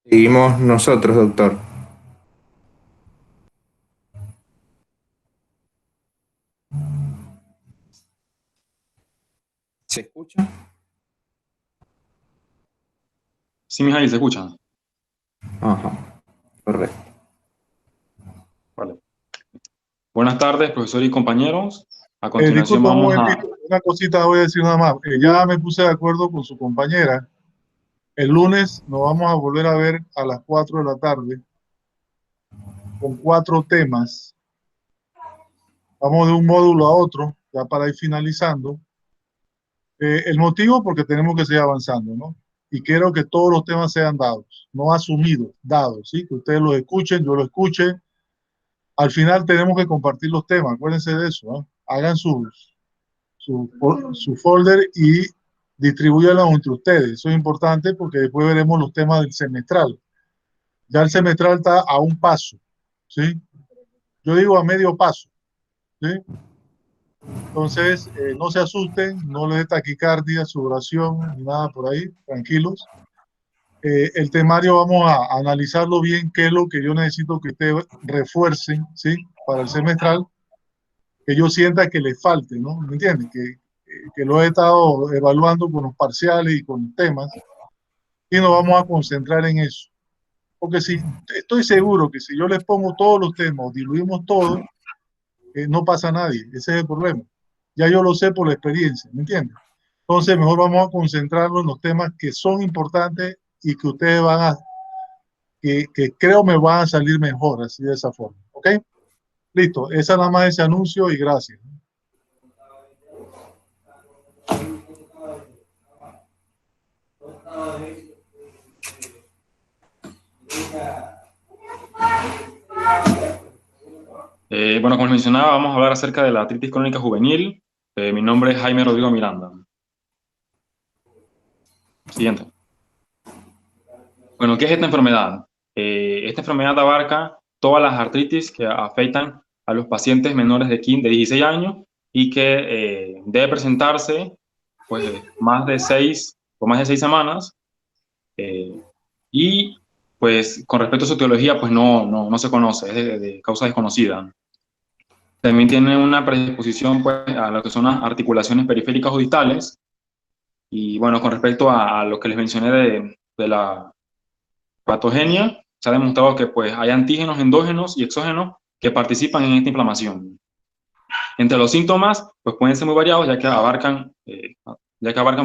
[SPEAKER 3] Seguimos nosotros, doctor. ¿Se escucha?
[SPEAKER 4] Sí, Mijail, se escucha.
[SPEAKER 3] Ajá, correcto.
[SPEAKER 4] Vale. Buenas tardes, profesor y compañeros. A continuación
[SPEAKER 2] Disculpa un
[SPEAKER 4] vamos a...
[SPEAKER 2] momentito, una cosita voy a decir nada más. Ya me puse de acuerdo con su compañera. El lunes nos vamos a volver a ver a las 4 de la tarde con 4 temas. Vamos de un módulo a otro, ya para ir finalizando. El motivo, porque tenemos que seguir avanzando, ¿no? Y quiero que todos los temas sean dados, no asumidos, dados, ¿sí? Que ustedes los escuchen, yo lo escuche. Al final tenemos que compartir los temas, acuérdense de eso, ¿no? Hagan su folder y distribúyanlo entre ustedes. Eso es importante porque después veremos los temas del semestral. Ya el semestral está a un paso, ¿sí? Yo digo a medio paso, ¿sí? Entonces, no se asusten, no les dé taquicardia, sudoración, ni nada por ahí, tranquilos. El temario vamos a analizarlo bien, qué es lo que yo necesito que ustedes refuercen, ¿sí? Para el semestral, que yo sienta que les falte, ¿no? ¿Me entienden? Que lo he estado evaluando con los parciales y con los temas, y nos vamos a concentrar en eso. Porque si estoy seguro que si yo les pongo todos los temas, diluimos todo, no pasa nadie. Ese es el problema. Ya yo lo sé por la experiencia, ¿me entiendes? Entonces, mejor vamos a concentrarnos en los temas que son importantes y que ustedes que creo me van a salir mejor, así de esa forma. ¿Ok? Listo. Esa nada más ese anuncio y gracias.
[SPEAKER 4] Bueno, como les mencionaba, vamos a hablar acerca de la artritis crónica juvenil. Mi nombre es Jaime Rodrigo Miranda. Siguiente. Bueno, ¿qué es esta enfermedad? Esta enfermedad abarca todas las artritis que afectan a los pacientes menores de 16 años y que debe presentarse pues, más de 6 semanas. Y pues con respecto a su etiología, pues no se conoce, es de causa desconocida. También tiene una predisposición pues, a lo que son las articulaciones periféricas o distales. Y bueno, con respecto a lo que les mencioné de la patogenia, se ha demostrado que pues, hay antígenos endógenos y exógenos que participan en esta inflamación. Entre los síntomas pues, pueden ser muy variados, ya que abarcan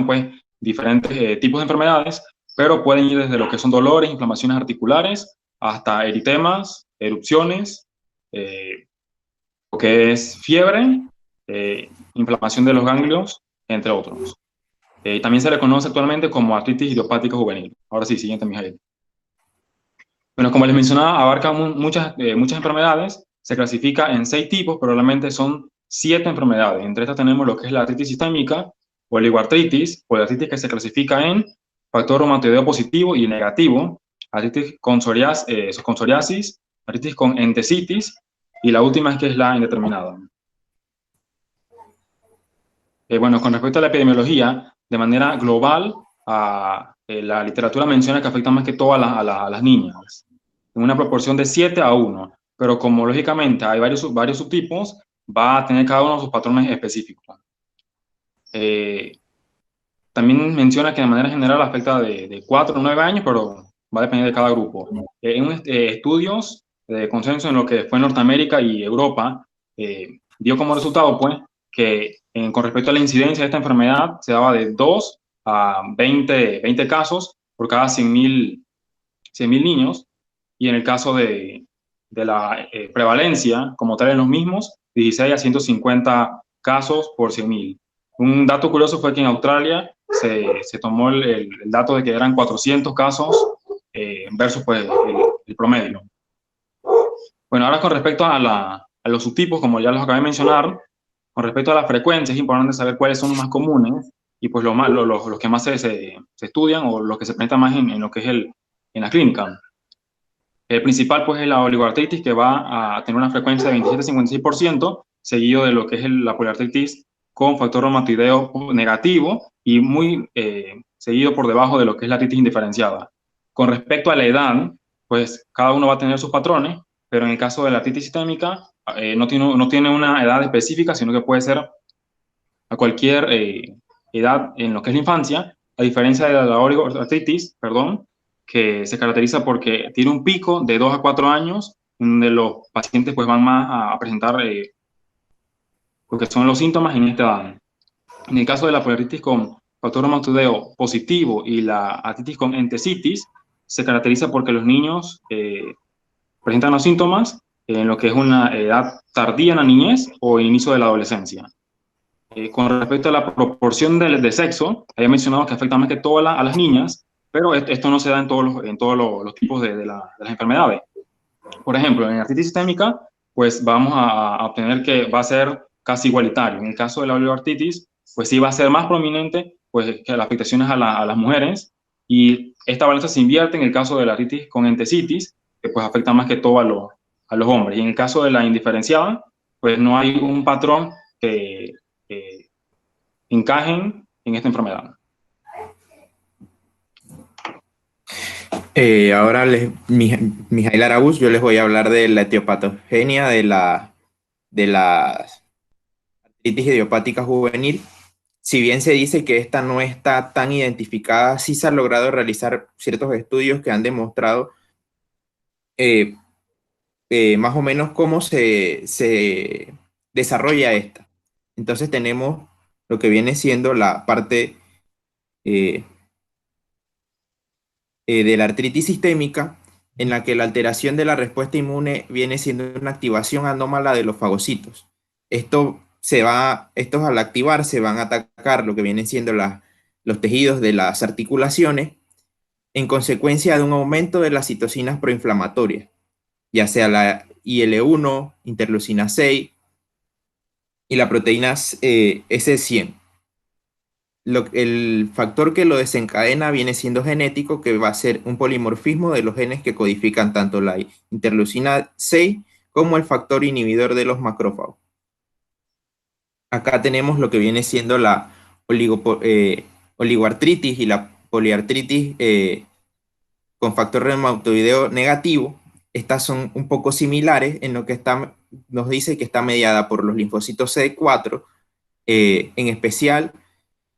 [SPEAKER 4] pues, diferentes tipos de enfermedades, pero pueden ir desde lo que son dolores, inflamaciones articulares, hasta eritemas, erupciones, lo que es fiebre, inflamación de los ganglios, entre otros. También se le conoce actualmente como artritis idiopática juvenil. Ahora sí, siguiente, Mijail. Bueno, como les mencionaba, abarca muchas enfermedades, se clasifica en 6 tipos, pero realmente son 7 enfermedades. Entre estas tenemos lo que es la artritis sistémica, oligoartritis, poliartritis que se clasifica en factor reumatoideo positivo y negativo, artritis con psoriasis, artritis con entesitis, y la última es que es la indeterminada. Bueno, con respecto a la epidemiología, de manera global, la literatura menciona que afecta más que todo a las niñas, en una proporción de 7 a 1, pero como lógicamente hay varios subtipos, va a tener cada uno sus patrones específicos. También menciona que de manera general afecta de 4 a 9 años, pero va a depender de cada grupo. Estudios de consenso en lo que fue Norteamérica y Europa, dio como resultado, pues, que con respecto a la incidencia de esta enfermedad se daba de 2 a 20 casos por cada 100.000 niños, y en el caso de la prevalencia, como tal en los mismos, 16 a 150 casos por 100.000. Un dato curioso fue que en Australia se tomó el dato de que eran 400 casos versus pues, el promedio. Bueno, ahora con respecto a los subtipos, como ya los acabé de mencionar, con respecto a la frecuencia, es importante saber cuáles son los más comunes y pues los que más se estudian o los que se presentan más en lo que es en la clínica. El principal pues es la oligoartritis, que va a tener una frecuencia de 27-56%, seguido de lo que es la poliartritis con factor reumatoideo negativo y muy seguido por debajo de lo que es la artritis indiferenciada. Con respecto a la edad, pues cada uno va a tener sus patrones, pero en el caso de la artritis sistémica no tiene una edad específica, sino que puede ser a cualquier edad en lo que es la infancia, a diferencia de la oligoartritis, perdón, que se caracteriza porque tiene un pico de 2 a 4 años, donde los pacientes pues, van más a presentar lo que son los síntomas en esta edad. En el caso de la poliartritis con factor reumatoideo positivo y la artritis con entesitis, se caracteriza porque los niños presentan los síntomas en lo que es una edad tardía en la niñez o inicio de la adolescencia. Con respecto a la proporción de sexo, había mencionado que afecta más que todo a las niñas, pero esto no se da en todos los tipos de las enfermedades. Por ejemplo, en artritis sistémica, pues vamos a obtener que va a ser casi igualitario. En el caso de la oligoartritis, pues sí va a ser más prominente pues, que las afectaciones a las mujeres, y esta balanza se invierte en el caso de la artritis con entesitis, que pues afecta más que todo a los hombres. Y en el caso de la indiferenciada, pues no hay un patrón que encajen en esta enfermedad.
[SPEAKER 3] Ahora, Mijail Araúz, yo les voy a hablar de la etiopatogenia de la artritis idiopática juvenil. Si bien se dice que esta no está tan identificada, sí se han logrado realizar ciertos estudios que han demostrado más o menos cómo se desarrolla esta. Entonces tenemos lo que viene siendo la parte de la artritis sistémica, en la que la alteración de la respuesta inmune viene siendo una activación anómala de los fagocitos. Estos al activarse van a atacar lo que vienen siendo los tejidos de las articulaciones en consecuencia de un aumento de las citocinas proinflamatorias, ya sea la IL-1, interleucina 6 y la proteína S100. El factor que lo desencadena viene siendo genético, que va a ser un polimorfismo de los genes que codifican tanto la interleucina 6 como el factor inhibidor de los macrófagos. Acá tenemos lo que viene siendo la oligoartritis y la poliartritis con factor reumatoideo negativo. Estas son un poco similares en lo que nos dice que está mediada por los linfocitos CD4, en especial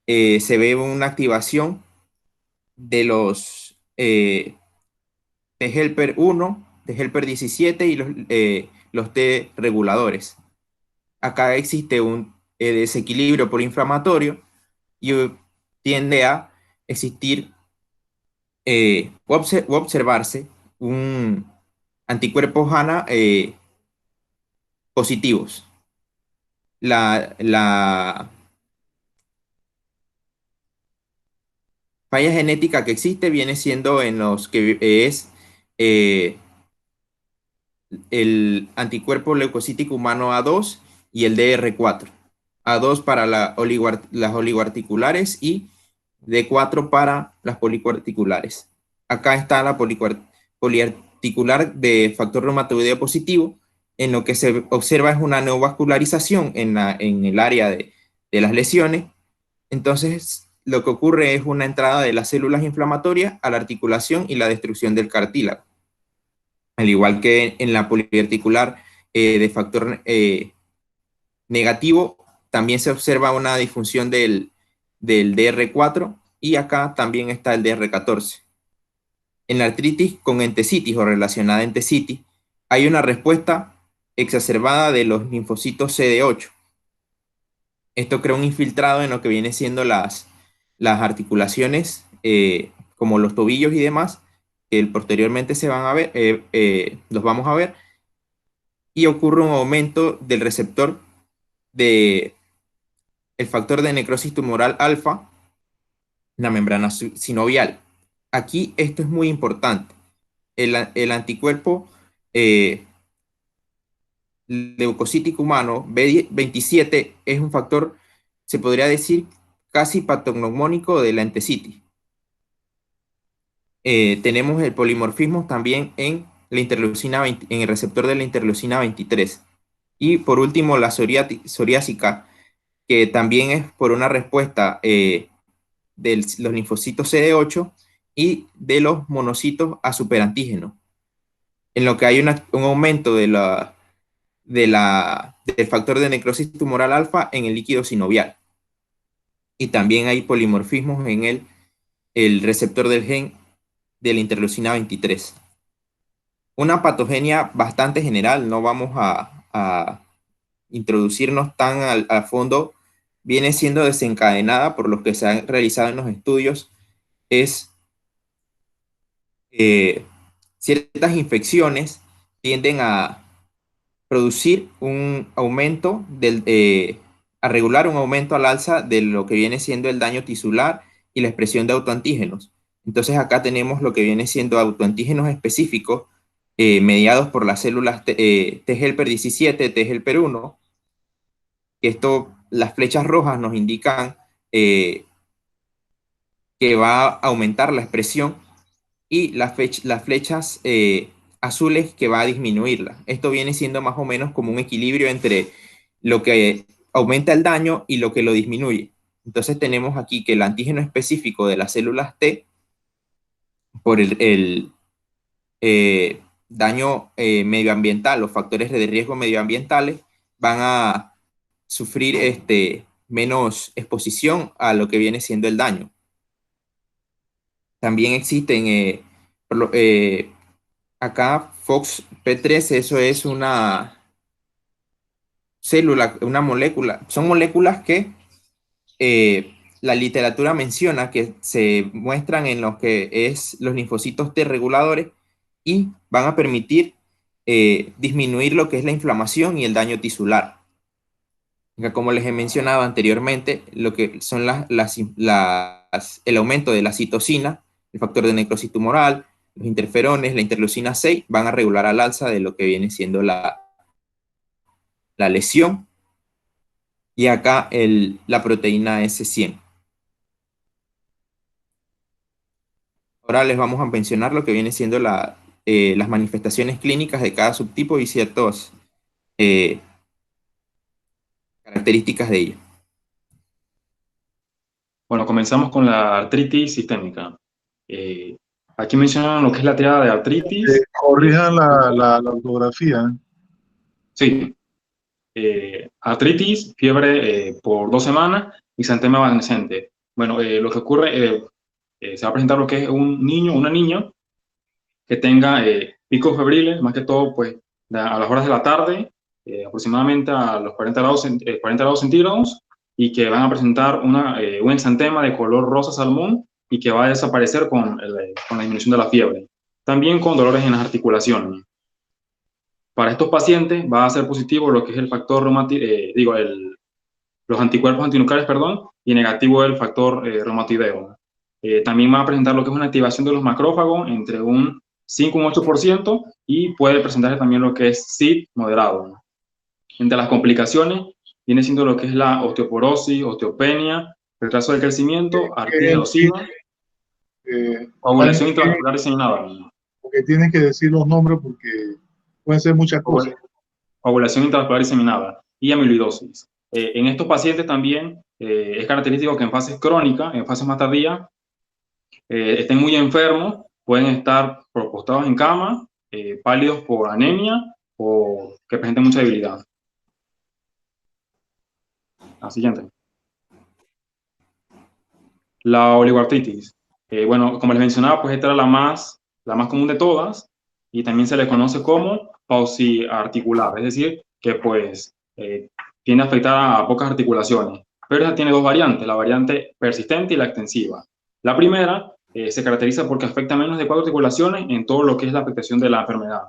[SPEAKER 3] se ve una activación de los T helper 1, T helper 17 y los T reguladores. Acá existe un desequilibrio proinflamatorio y tiende a existir o observarse un anticuerpos HANA positivos. La falla genética que existe viene siendo en los que es el anticuerpo leucocítico humano A2 y el DR4. A2 para las oligoarticulares y D4 para las policoarticulares. Acá está la poliarticular de factor reumatoideo positivo. En lo que se observa es una neovascularización en el área de las lesiones. Entonces, lo que ocurre es una entrada de las células inflamatorias a la articulación y la destrucción del cartílago. Al igual que en la poliarticular de factor negativo, también se observa una disfunción del DR4 y acá también está el DR14. En la artritis con entesitis o relacionada a entesitis, hay una respuesta exacerbada de los linfocitos CD8. Esto crea un infiltrado en lo que viene siendo las articulaciones, como los tobillos y demás, que posteriormente se van a ver, los vamos a ver, y ocurre un aumento del receptor del factor de necrosis tumoral alfa, la membrana sinovial. Aquí esto es muy importante. El anticuerpo leucocítico humano B27 es un factor, se podría decir, casi patognomónico de la entesitis. Tenemos el polimorfismo también en la interleucina 20, en el receptor de la interleucina 23. Y por último, la psoriásica, que también es por una respuesta de los linfocitos CD8 y de los monocitos a superantígenos, en lo que hay un aumento del factor de necrosis tumoral alfa en el líquido sinovial. Y también hay polimorfismos en el receptor del gen de la interleucina 23. Una patogenia bastante general, no vamos a introducirnos tan a fondo, viene siendo desencadenada por lo que se ha realizado en los estudios, es ciertas infecciones tienden a producir un aumento a regular un aumento al alza de lo que viene siendo el daño tisular y la expresión de autoantígenos. Entonces acá tenemos lo que viene siendo autoantígenos específicos mediados por las células T-helper 17, T-helper 1. Las flechas rojas nos indican que va a aumentar la expresión y las flechas azules que va a disminuirla. Esto viene siendo más o menos como un equilibrio entre lo que aumenta el daño y lo que lo disminuye. Entonces tenemos aquí que el antígeno específico de las células T, por el daño medioambiental, los factores de riesgo medioambientales, van a sufrir menos exposición a lo que viene siendo el daño. También existen acá FOXP3, eso es una célula, una molécula, son moléculas que la literatura menciona que se muestran en lo que es los linfocitos T reguladores y van a permitir disminuir lo que es la inflamación y el daño tisular. Como les he mencionado anteriormente, lo que son el aumento de la citosina, el factor de necrosis tumoral, los interferones, la interleucina 6, van a regular al alza de lo que viene siendo la lesión. Y acá la proteína S100. Ahora les vamos a mencionar lo que viene siendo las manifestaciones clínicas de cada subtipo y ciertas características de ello.
[SPEAKER 4] Bueno, comenzamos con la artritis sistémica. Aquí mencionan lo que es la triada de artritis.
[SPEAKER 2] Corrijan la ortografía.
[SPEAKER 4] Sí. Artritis, fiebre por 2 semanas y exantema evanescente. Bueno, lo que ocurre, se va a presentar lo que es un niño, una niña que tenga picos febriles, más que todo pues a las horas de la tarde, aproximadamente a los 40 grados centígrados, y que van a presentar un exantema de color rosa salmón y que va a desaparecer con la disminución de la fiebre. También con dolores en las articulaciones. Para estos pacientes va a ser positivo lo que es el factor los anticuerpos antinucleares, perdón, y negativo el factor reumatoideo. también va a presentar lo que es una activación de los macrófagos entre un 5 y un 8% y puede presentar también lo que es SID moderado. Entre las complicaciones viene siendo lo que es la osteoporosis, osteopenia, retraso del crecimiento, artritis adenosina, coagulación intravascular diseminada.
[SPEAKER 2] Porque tienes que decir los nombres porque pueden ser muchas cosas.
[SPEAKER 4] Coagulación intravascular diseminada y amiloidosis. En estos pacientes también es característico que en fases crónicas, en fases más tardías, estén muy enfermos, pueden estar postrados en cama, pálidos por anemia o que presenten mucha debilidad. La siguiente. La oligoartritis. Bueno, como les mencionaba, pues esta era la más común de todas y también se le conoce como pausiarticular, es decir, que pues tiende a afectar a pocas articulaciones. Pero esta tiene dos variantes, la variante persistente y la extensiva. La primera se caracteriza porque afecta a menos de 4 articulaciones en todo lo que es la afectación de la enfermedad.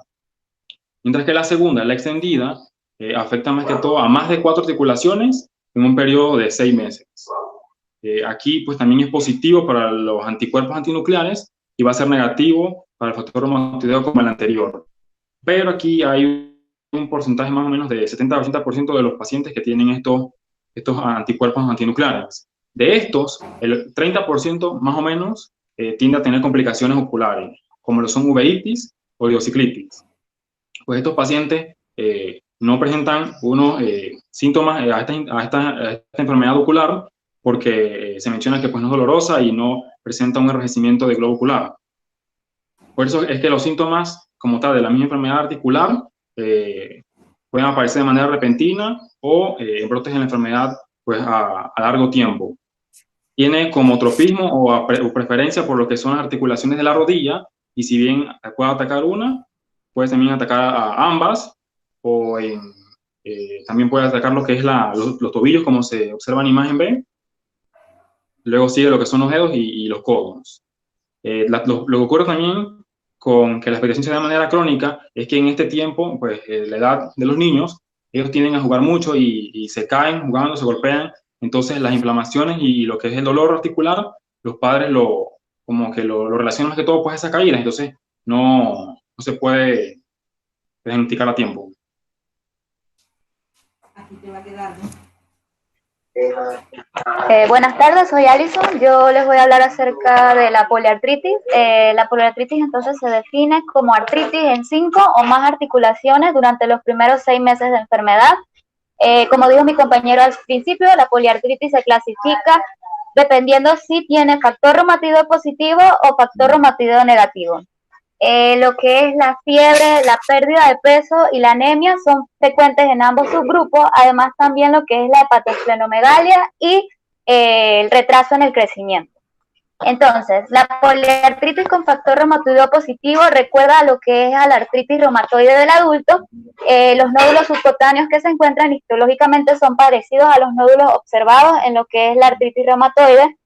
[SPEAKER 4] Mientras que la segunda, la extendida, afecta más que todo a más de 4 articulaciones en un periodo de 6 meses. Aquí pues también es positivo para los anticuerpos antinucleares y va a ser negativo para el factor reumatoideo como el anterior. Pero aquí hay un porcentaje más o menos de 70-80% de los pacientes que tienen estos anticuerpos antinucleares. De estos, el 30% más o menos tiende a tener complicaciones oculares, como lo son uveitis o idiociclitis. Pues estos pacientes no presentan unos síntomas a esta enfermedad ocular porque se menciona que pues, no es dolorosa y no presenta un enrojecimiento del globo ocular. Por eso es que los síntomas como tal de la misma enfermedad articular pueden aparecer de manera repentina o en brotes de la enfermedad pues, a largo tiempo. Tiene como tropismo o preferencia por lo que son las articulaciones de la rodilla y si bien puede atacar una, puede también atacar a ambas o también puede atacar lo que es los tobillos como se observa en imagen B. Luego sigue lo que son los dedos y los codos. Lo que ocurre también con que la afectación se da de manera crónica es que en este tiempo, pues la edad de los niños, ellos tienden a jugar mucho y se caen jugando, se golpean. Entonces las inflamaciones y lo que es el dolor articular, los padres como que lo relacionan más que todo pues a esa caída. Entonces no se puede diagnosticar a tiempo.
[SPEAKER 5] Aquí te va a quedar, ¿no?
[SPEAKER 6] Buenas tardes, soy Alison. Yo les voy a hablar acerca de la poliartritis. La poliartritis entonces se define como artritis en 5 o más articulaciones durante los primeros 6 meses de enfermedad. Como dijo mi compañero al principio, la poliartritis se clasifica dependiendo si tiene factor reumatoideo positivo o factor reumatoideo negativo. Lo que es la fiebre, la pérdida de peso y la anemia son frecuentes en ambos subgrupos, además también lo que es la hepatosplenomegalia y el retraso en el crecimiento. Entonces, la poliartritis con factor reumatoideo positivo recuerda a lo que es a la artritis reumatoide del adulto. Los nódulos subcutáneos que se encuentran histológicamente son parecidos a los nódulos observados en lo que es la artritis reumatoide.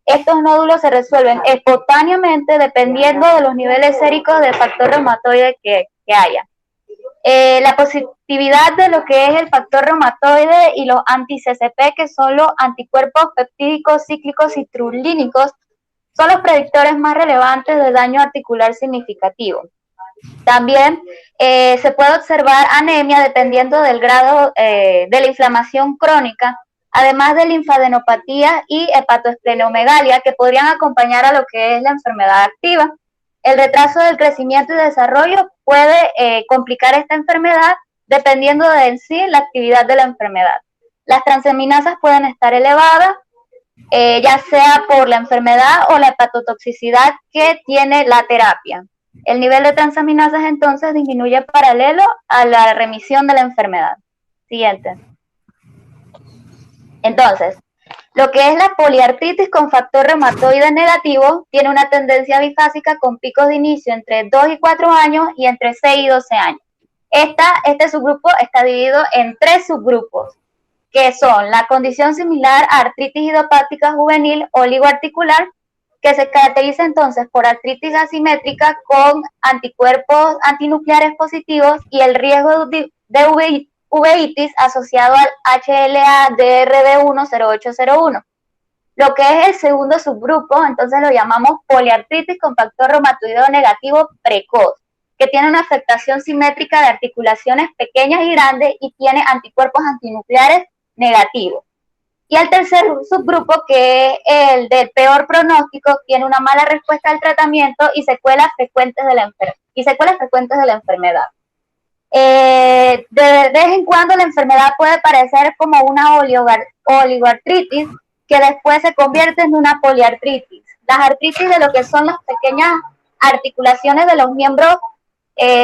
[SPEAKER 6] Estos nódulos se resuelven espontáneamente dependiendo de los niveles séricos de factor reumatoide que haya. La positividad de lo que es el factor reumatoide y los anti-CCP, que son los anticuerpos peptídicos cíclicos citrulínicos, son los predictores más relevantes de daño articular significativo. También se puede observar anemia dependiendo del grado de la inflamación crónica, además de linfadenopatía y hepatoesplenomegalia, que podrían acompañar a lo que es la enfermedad activa. El retraso del crecimiento y desarrollo puede complicar esta enfermedad dependiendo de en sí la actividad de la enfermedad. Las transaminasas pueden estar elevadas, ya sea por la enfermedad o la hepatotoxicidad que tiene la terapia. El nivel de transaminasas entonces disminuye paralelo a la remisión de la enfermedad. Siguiente. Entonces, lo que es la poliartritis con factor reumatoide negativo tiene una tendencia bifásica con picos de inicio entre 2 y 4 años y entre 6 y 12 años. Este subgrupo está dividido en 3 subgrupos, que son la condición similar a artritis idiopática juvenil oligoarticular, que se caracteriza entonces por artritis asimétrica con anticuerpos antinucleares positivos y el riesgo de uveitis asociado al HLA-DRB1-0801. Lo que es el segundo subgrupo, entonces lo llamamos poliartritis con factor reumatoideo negativo precoz, que tiene una afectación simétrica de articulaciones pequeñas y grandes y tiene anticuerpos antinucleares negativos. Y el tercer subgrupo, que es el del peor pronóstico, tiene una mala respuesta al tratamiento y secuelas frecuentes de la enfermedad. De vez en cuando la enfermedad puede parecer como una oligoartritis que después se convierte en una poliartritis. Las artritis de lo que son las pequeñas articulaciones de los miembros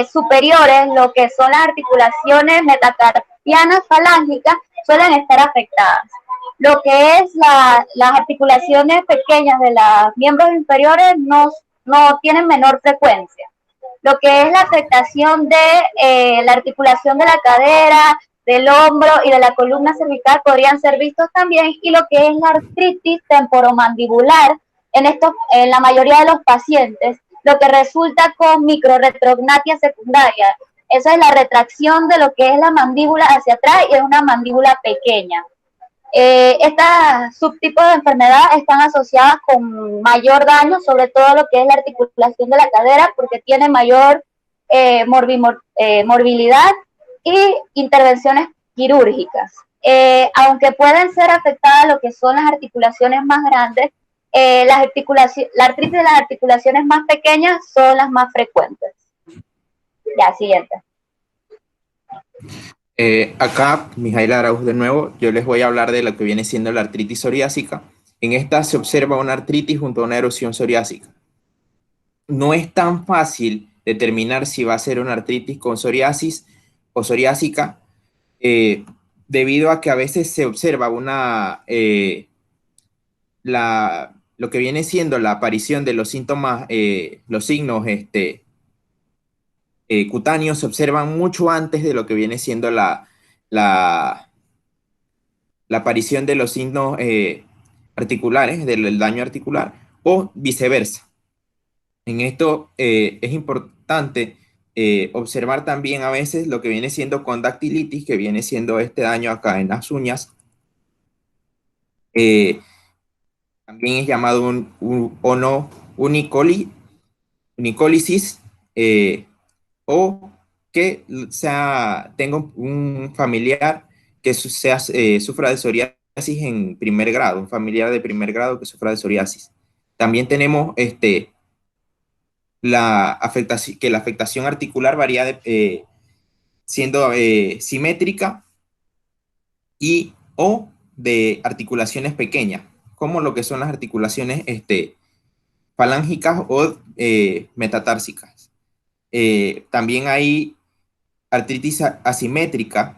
[SPEAKER 6] superiores, lo que son las articulaciones metacarpianas falángicas, suelen estar afectadas. Lo que es las articulaciones pequeñas de los miembros inferiores no tienen menor frecuencia. Lo que es la afectación de la articulación de la cadera, del hombro y de la columna cervical podrían ser vistos también, y lo que es la artritis temporomandibular en la mayoría de los pacientes, lo que resulta con microretrognatia secundaria. Esa es la retracción de lo que es la mandíbula hacia atrás y es una mandíbula pequeña. Estos subtipos de enfermedad están asociadas con mayor daño, sobre todo lo que es la articulación de la cadera, porque tiene mayor morbilidad y intervenciones quirúrgicas. Aunque pueden ser afectadas lo que son las articulaciones más grandes, la artritis de las articulaciones más pequeñas son las más frecuentes. Ya, siguiente.
[SPEAKER 3] Acá, Mijail Arauz de nuevo, yo les voy a hablar de lo que viene siendo la artritis psoriásica. En esta se observa una artritis junto a una erosión psoriásica. No es tan fácil determinar si va a ser una artritis con psoriasis o psoriásica, debido a que a veces se observa lo que viene siendo la aparición de los síntomas, los signos cutáneos se observan mucho antes de lo que viene siendo la aparición de los signos articulares, del daño articular, o viceversa. En esto es importante observar también a veces lo que viene siendo condactilitis, que viene siendo este daño acá en las uñas. También es llamado unicólisis, o que tenga un familiar que sufra de psoriasis en primer grado, un familiar de primer grado que sufra de psoriasis. También tenemos la afectación articular varía siendo simétrica o de articulaciones pequeñas, como lo que son las articulaciones falángicas o metatársicas. También hay artritis asimétrica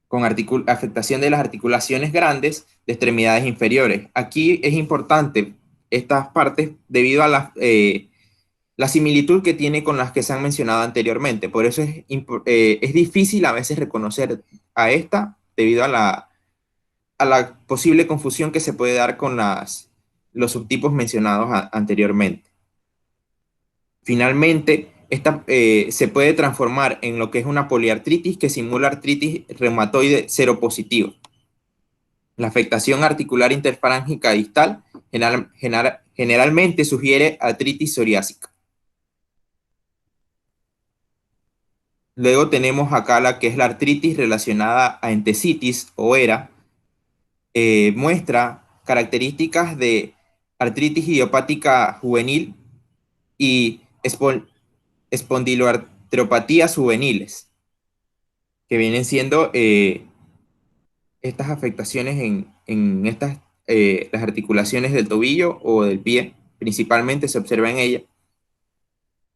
[SPEAKER 3] con afectación de las articulaciones grandes de extremidades inferiores. Aquí es importante estas partes debido a la similitud que tiene con las que se han mencionado anteriormente. Por eso es difícil a veces reconocer a esta debido a la posible confusión que se puede dar con los subtipos mencionados anteriormente. Finalmente, esta se puede transformar en lo que es una poliartritis que simula artritis reumatoide seropositiva. La afectación articular interfalángica distal generalmente sugiere artritis psoriásica. Luego tenemos acá la que es la artritis relacionada a entesitis o ERA. Muestra características de artritis idiopática juvenil y espondiloartropatías juveniles, que vienen siendo estas afectaciones en las articulaciones del tobillo o del pie, principalmente se observa en ella.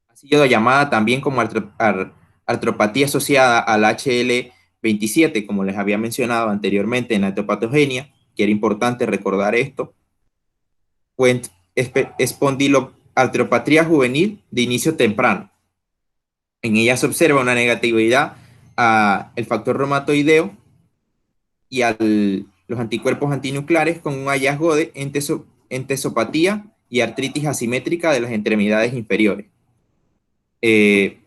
[SPEAKER 3] Ha sido llamada también como artropatía asociada al HL27, como les había mencionado anteriormente en la etiopatogenia, que era importante recordar esto. O espondiloartropatía juvenil de inicio temprano. En ella se observa una negatividad al factor reumatoideo y a los anticuerpos antinucleares, con un hallazgo de entesopatía y artritis asimétrica de las extremidades inferiores.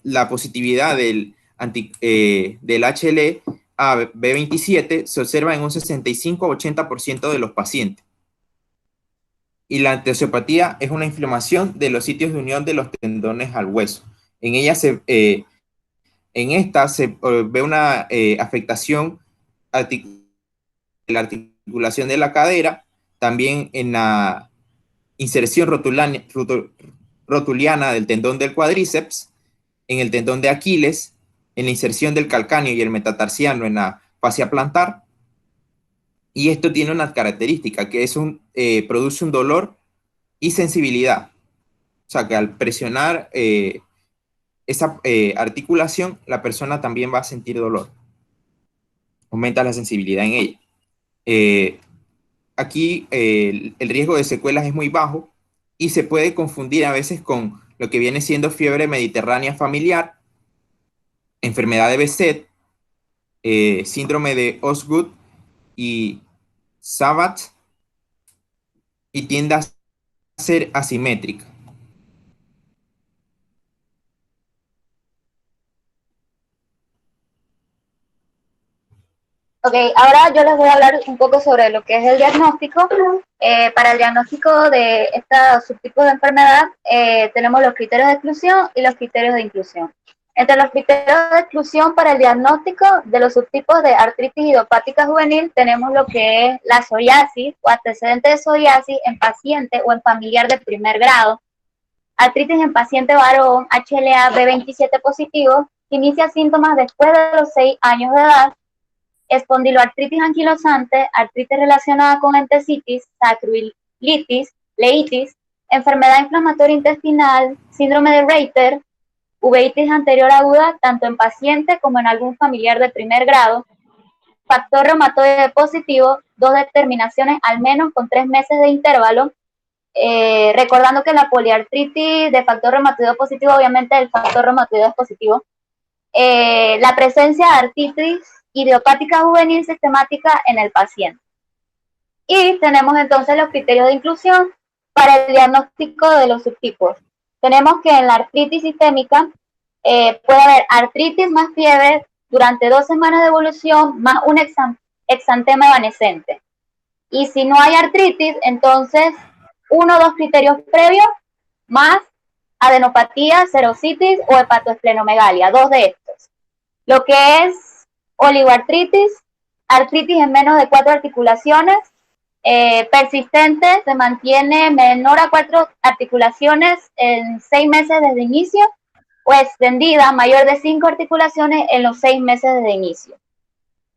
[SPEAKER 3] La positividad del HLA-B27 se observa en un 65-80% de los pacientes. y la anteosteopatía es una inflamación de los sitios de unión de los tendones al hueso. En esta se ve una afectación de la articulación de la cadera, también en la inserción rotuliana del tendón del cuádriceps, en el tendón de Aquiles, en la inserción del calcáneo y el metatarsiano en la fascia plantar. Y esto tiene una característica, que es produce un dolor y sensibilidad. O sea, que al presionar esa articulación, la persona también va a sentir dolor. Aumenta la sensibilidad en ella. Aquí el riesgo de secuelas es muy bajo y se puede confundir a veces con lo que viene siendo fiebre mediterránea familiar, enfermedad de Behçet, síndrome de Osgood y Savage, y tiende a ser asimétrica.
[SPEAKER 6] Ok, ahora yo les voy a hablar un poco sobre lo que es el diagnóstico. Para el diagnóstico de estos subtipos de enfermedad, tenemos los criterios de exclusión y los criterios de inclusión. Entre los criterios de exclusión para el diagnóstico de los subtipos de artritis idiopática juvenil, tenemos lo que es la psoriasis o antecedente de psoriasis en paciente o en familiar de primer grado, artritis en paciente varón, HLA-B27 positivo, que inicia síntomas después de los 6 años de edad, espondiloartritis anquilosante, artritis relacionada con entesitis, sacroiliitis, leitis, enfermedad inflamatoria intestinal, síndrome de Reiter, uveitis anterior aguda, tanto en paciente como en algún familiar de primer grado, factor reumatoide positivo, 2 determinaciones al menos con 3 meses de intervalo, recordando que la poliartritis de factor reumatoide positivo, obviamente el factor reumatoide es positivo, la presencia de artritis idiopática juvenil sistemática en el paciente. Y tenemos entonces los criterios de inclusión para el diagnóstico de los subtipos. Tenemos que en la artritis sistémica puede haber artritis más fiebre durante 2 semanas de evolución más un exantema evanescente. Y si no hay artritis, entonces 1 o 2 criterios previos más adenopatía, serositis o hepatoesplenomegalia, 2 de estos. Lo que es oligoartritis, artritis en menos de 4 articulaciones, persistente, se mantiene menor a 4 articulaciones en 6 meses desde inicio, o extendida, mayor de 5 articulaciones en los 6 meses desde inicio.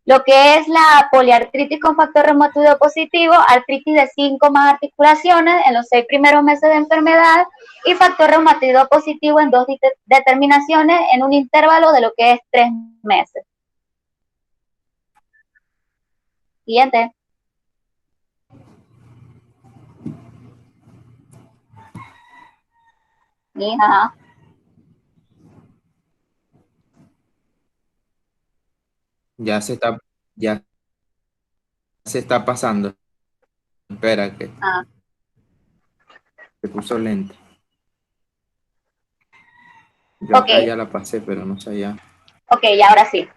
[SPEAKER 6] Lo que es la poliartritis con factor reumatoide positivo, artritis de 5 más articulaciones en los 6 primeros meses de enfermedad y factor reumatoide positivo en 2 determinaciones en un intervalo de lo que es 3 meses. Siguiente. Mija.
[SPEAKER 3] Ya se está pasando. Espera, que se puso lento. Yo acá ya la pasé, pero no sabía.
[SPEAKER 6] Ok, y ahora sí.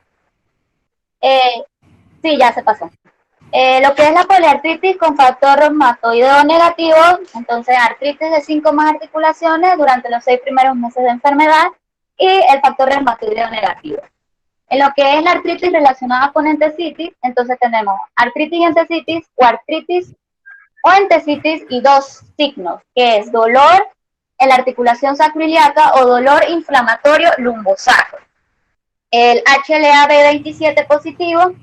[SPEAKER 6] Sí, ya se pasó. Lo que es la poliartritis con factor reumatoideo negativo, entonces artritis de 5 más articulaciones durante los 6 primeros meses de enfermedad y el factor reumatoideo negativo. En lo que es la artritis relacionada con entesitis, entonces tenemos artritis y entesitis o entesitis y 2 signos, que es dolor en la articulación sacroiliaca o dolor inflamatorio lumbosacro. El HLA-B27 positivo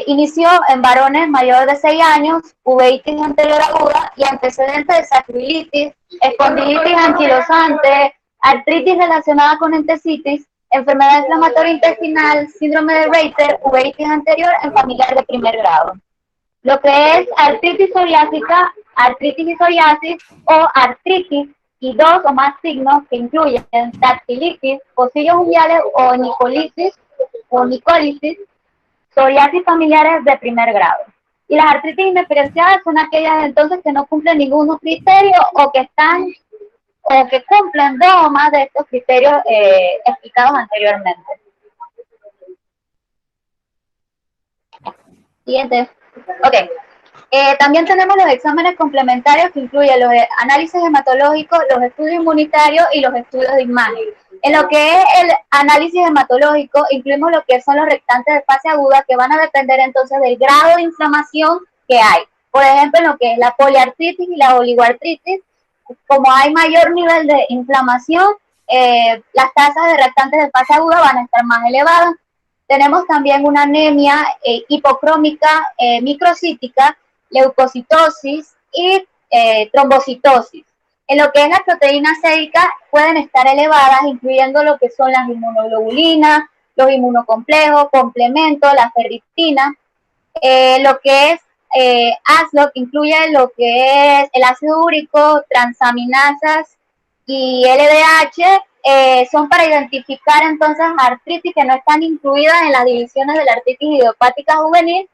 [SPEAKER 6] inició en varones mayores de 6 años, uveitis anterior aguda y antecedentes de sacroiliitis, espondilitis anquilosante, artritis relacionada con entesitis, enfermedad inflamatoria intestinal, síndrome de Reiter, uveitis anterior en familiar de primer grado. Lo que es artritis psoriásica, artritis y psoriasis o artritis y 2 o más signos que incluyen dactilitis, pocillos unguiales o nicolitis, psoriasis familiares de primer grado. Y las artritis indiferenciadas son aquellas entonces que no cumplen ningún criterio o que cumplen 2 o más de estos criterios explicados anteriormente. Siguiente. Ok. También tenemos los exámenes complementarios que incluyen los análisis hematológicos, los estudios inmunitarios y los estudios de imagen. En lo que es el análisis hematológico, incluimos lo que son los restantes de fase aguda, que van a depender entonces del grado de inflamación que hay. Por ejemplo, en lo que es la poliartritis y la oligoartritis, como hay mayor nivel de inflamación, las tasas de restantes de fase aguda van a estar más elevadas. Tenemos también una anemia hipocrómica microcítica, leucocitosis y trombocitosis. En lo que es la proteína sérica pueden estar elevadas, incluyendo lo que son las inmunoglobulinas, los inmunocomplejos, complementos, la ferritina. Lo que es ASLO incluye lo que es el ácido úrico, transaminasas y LDH, son para identificar entonces artritis que no están incluidas en las divisiones de la artritis idiopática juvenil,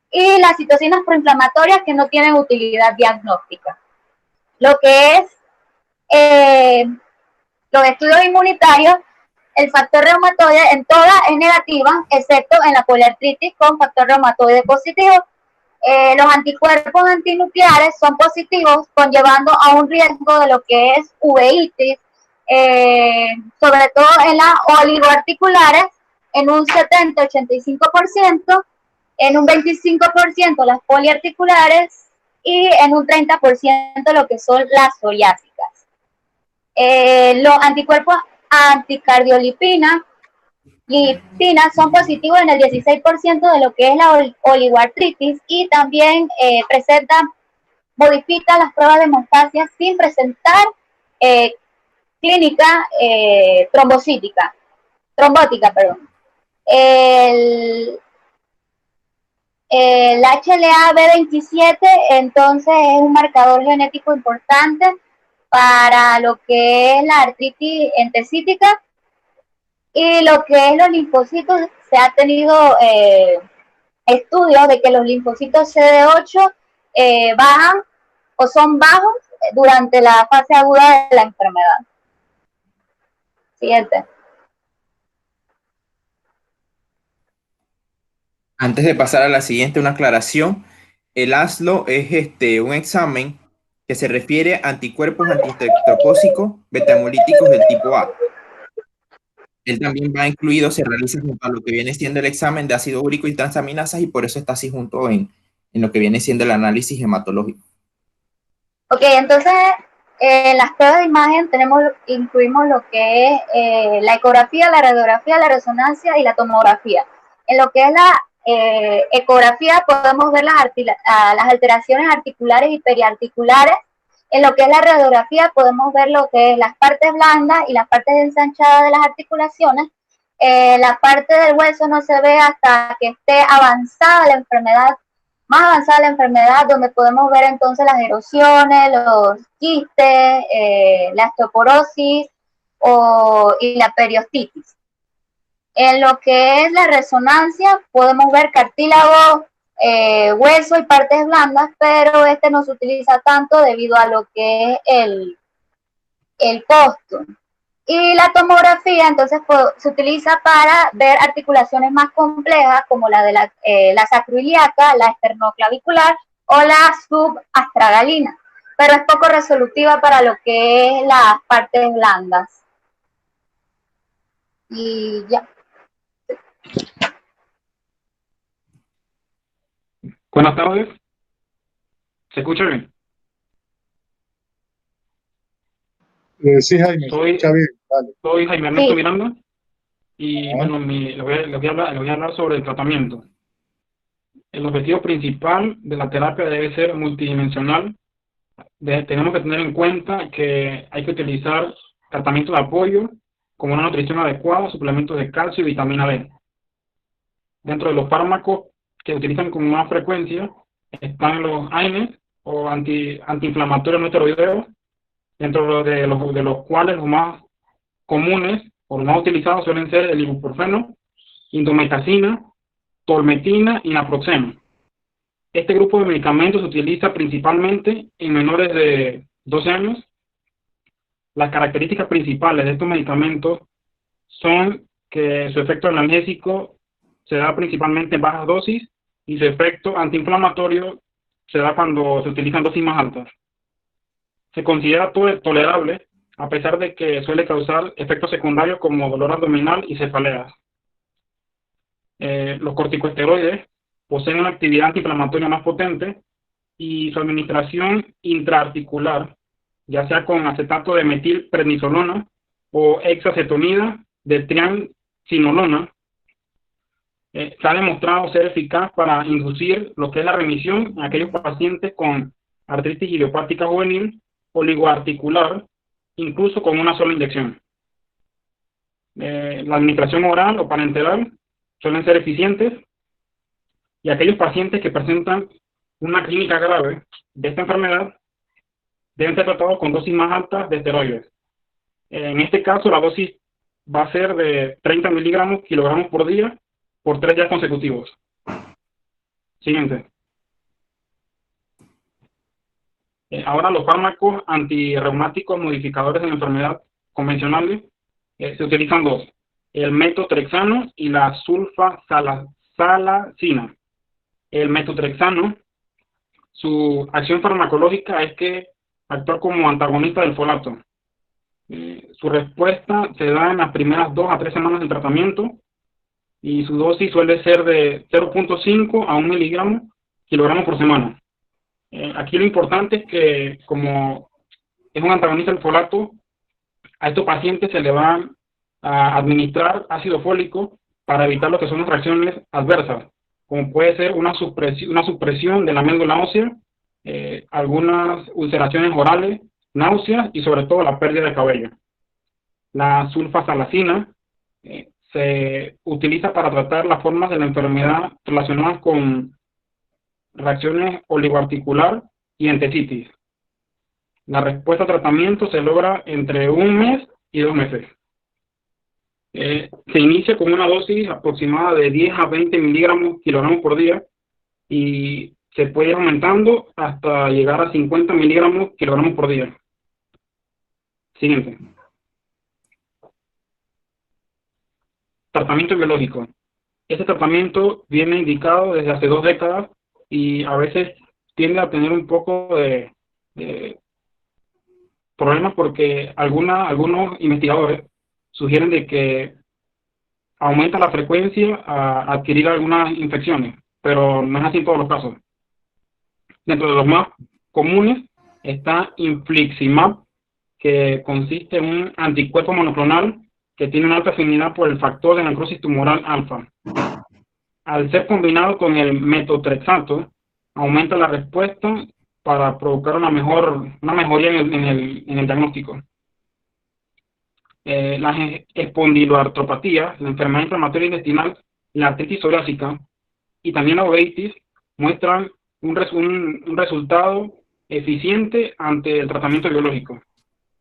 [SPEAKER 6] y las citocinas proinflamatorias que no tienen utilidad diagnóstica. Lo que es los estudios inmunitarios, el factor reumatoide en todas es negativa, excepto en la poliartritis con factor reumatoide positivo. Los anticuerpos antinucleares son positivos, conllevando a un riesgo de lo que es uveitis, sobre todo en las oligoarticulares, en un 70-85%, en un 25% las poliarticulares y en un 30% lo que son las psoriásicas. Los anticuerpos anticardiolipina y lipina son positivos en el 16% de lo que es la oligoartritis, y también modifica las pruebas de hemostasia sin presentar clínica trombótica. El HLA-B27 entonces es un marcador genético importante para lo que es la artritis entecítica, y lo que es los linfocitos. Se ha tenido estudios de que los linfocitos CD8 bajan o son bajos durante la fase aguda de la enfermedad. Siguiente.
[SPEAKER 3] Antes de pasar a la siguiente, una aclaración. El ASLO es un examen que se refiere a anticuerpos antiestreptocócicos beta-hemolíticos del tipo A. Él también va incluido, se realiza junto a lo que viene siendo el examen de ácido úrico y transaminasas, y por eso está así junto en lo que viene siendo el análisis hematológico.
[SPEAKER 6] Ok, entonces en las pruebas de imagen incluimos lo que es la ecografía, la radiografía, la resonancia y la tomografía. En lo que es la ecografía podemos ver las alteraciones articulares y periarticulares. En lo que es la radiografía podemos ver lo que es las partes blandas y las partes ensanchadas de las articulaciones. La parte del hueso no se ve hasta que esté avanzada la enfermedad, más avanzada la enfermedad, donde podemos ver entonces las erosiones, los quistes, la osteoporosis y la periostitis. En lo que es la resonancia podemos ver cartílago, hueso y partes blandas, pero no se utiliza tanto debido a lo que es el costo. Y la tomografía entonces se utiliza para ver articulaciones más complejas, como la de la sacroiliaca, la esternoclavicular o la subastragalina, pero es poco resolutiva para lo que es las partes blandas. Y ya.
[SPEAKER 4] Buenas tardes. ¿Se escucha bien?
[SPEAKER 2] Sí, Jaime, escucha bien. Vale.
[SPEAKER 4] Soy Jaime Ernesto
[SPEAKER 6] Sí.
[SPEAKER 4] Miranda, y bueno, les voy a hablar sobre el tratamiento. El objetivo principal de la terapia debe ser multidimensional. Tenemos que tener en cuenta que hay que utilizar tratamiento de apoyo como una nutrición adecuada, suplementos de calcio y vitamina D. Dentro de los fármacos que utilizan con más frecuencia están los AINES o antiinflamatorios no esteroideos, dentro de los cuales los más comunes o los más utilizados suelen ser el ibuprofeno, indomethacina, tolmetina y naproxeno. Este grupo de medicamentos se utiliza principalmente en menores de 12 años. Las características principales de estos medicamentos son que su efecto analgésico se da principalmente en bajas dosis, y su efecto antiinflamatorio
[SPEAKER 5] se da cuando se utilizan dosis más altas. Se considera tolerable, a pesar de que suele causar efectos secundarios como dolor abdominal y cefaleas. Los corticosteroides poseen una actividad antiinflamatoria más potente y su administración intraarticular, ya sea con acetato de metilprednisolona o hexacetonida de triamcinolona, se ha demostrado ser eficaz para inducir lo que es la remisión en aquellos pacientes con artritis idiopática juvenil oligoarticular, incluso con una sola inyección. La administración oral o parenteral suelen ser eficientes, y aquellos pacientes que presentan una clínica grave de esta enfermedad deben ser tratados con dosis más altas de esteroides. En este caso, la dosis va a ser de 30 miligramos kilogramos por día por 3 días consecutivos. Siguiente. Ahora los fármacos antirreumáticos modificadores de la enfermedad convencionales se utilizan dos: el metotrexano y la sulfasalazina. El metotrexano, su acción farmacológica es que actúa como antagonista del folato. Su respuesta se da en las primeras 2 a 3 semanas del tratamiento, y su dosis suele ser de 0.5 a 1 miligramo kilogramo por semana. Aquí lo importante es que, como es un antagonista del folato, a estos pacientes se le va a administrar ácido fólico para evitar lo que son las reacciones adversas, como puede ser una supresión de la médula ósea, algunas ulceraciones orales, náuseas y sobre todo la pérdida de cabello. La sulfasalazina se utiliza para tratar las formas de la enfermedad relacionadas con reacciones oligoarticular y entesitis. La respuesta a tratamiento se logra entre 1 mes y 2 meses. Se inicia con una dosis aproximada de 10 a 20 miligramos kilogramos por día, y se puede ir aumentando hasta llegar a 50 miligramos kilogramos por día. Siguiente. Tratamiento biológico. Este tratamiento viene indicado desde hace 2 décadas y a veces tiende a tener un poco de problemas, porque algunos investigadores sugieren de que aumenta la frecuencia a adquirir algunas infecciones, pero no es así en todos los casos. Dentro de los más comunes está infliximab, que consiste en un anticuerpo monoclonal que tiene una alta afinidad por el factor de necrosis tumoral alfa. Al ser combinado con el metotrexato, aumenta la respuesta para provocar una mejoría en el diagnóstico. Las espondiloartropatías, la enfermedad inflamatoria intestinal, la artritis psoriásica y también la uveitis muestran un resultado eficiente ante el tratamiento biológico.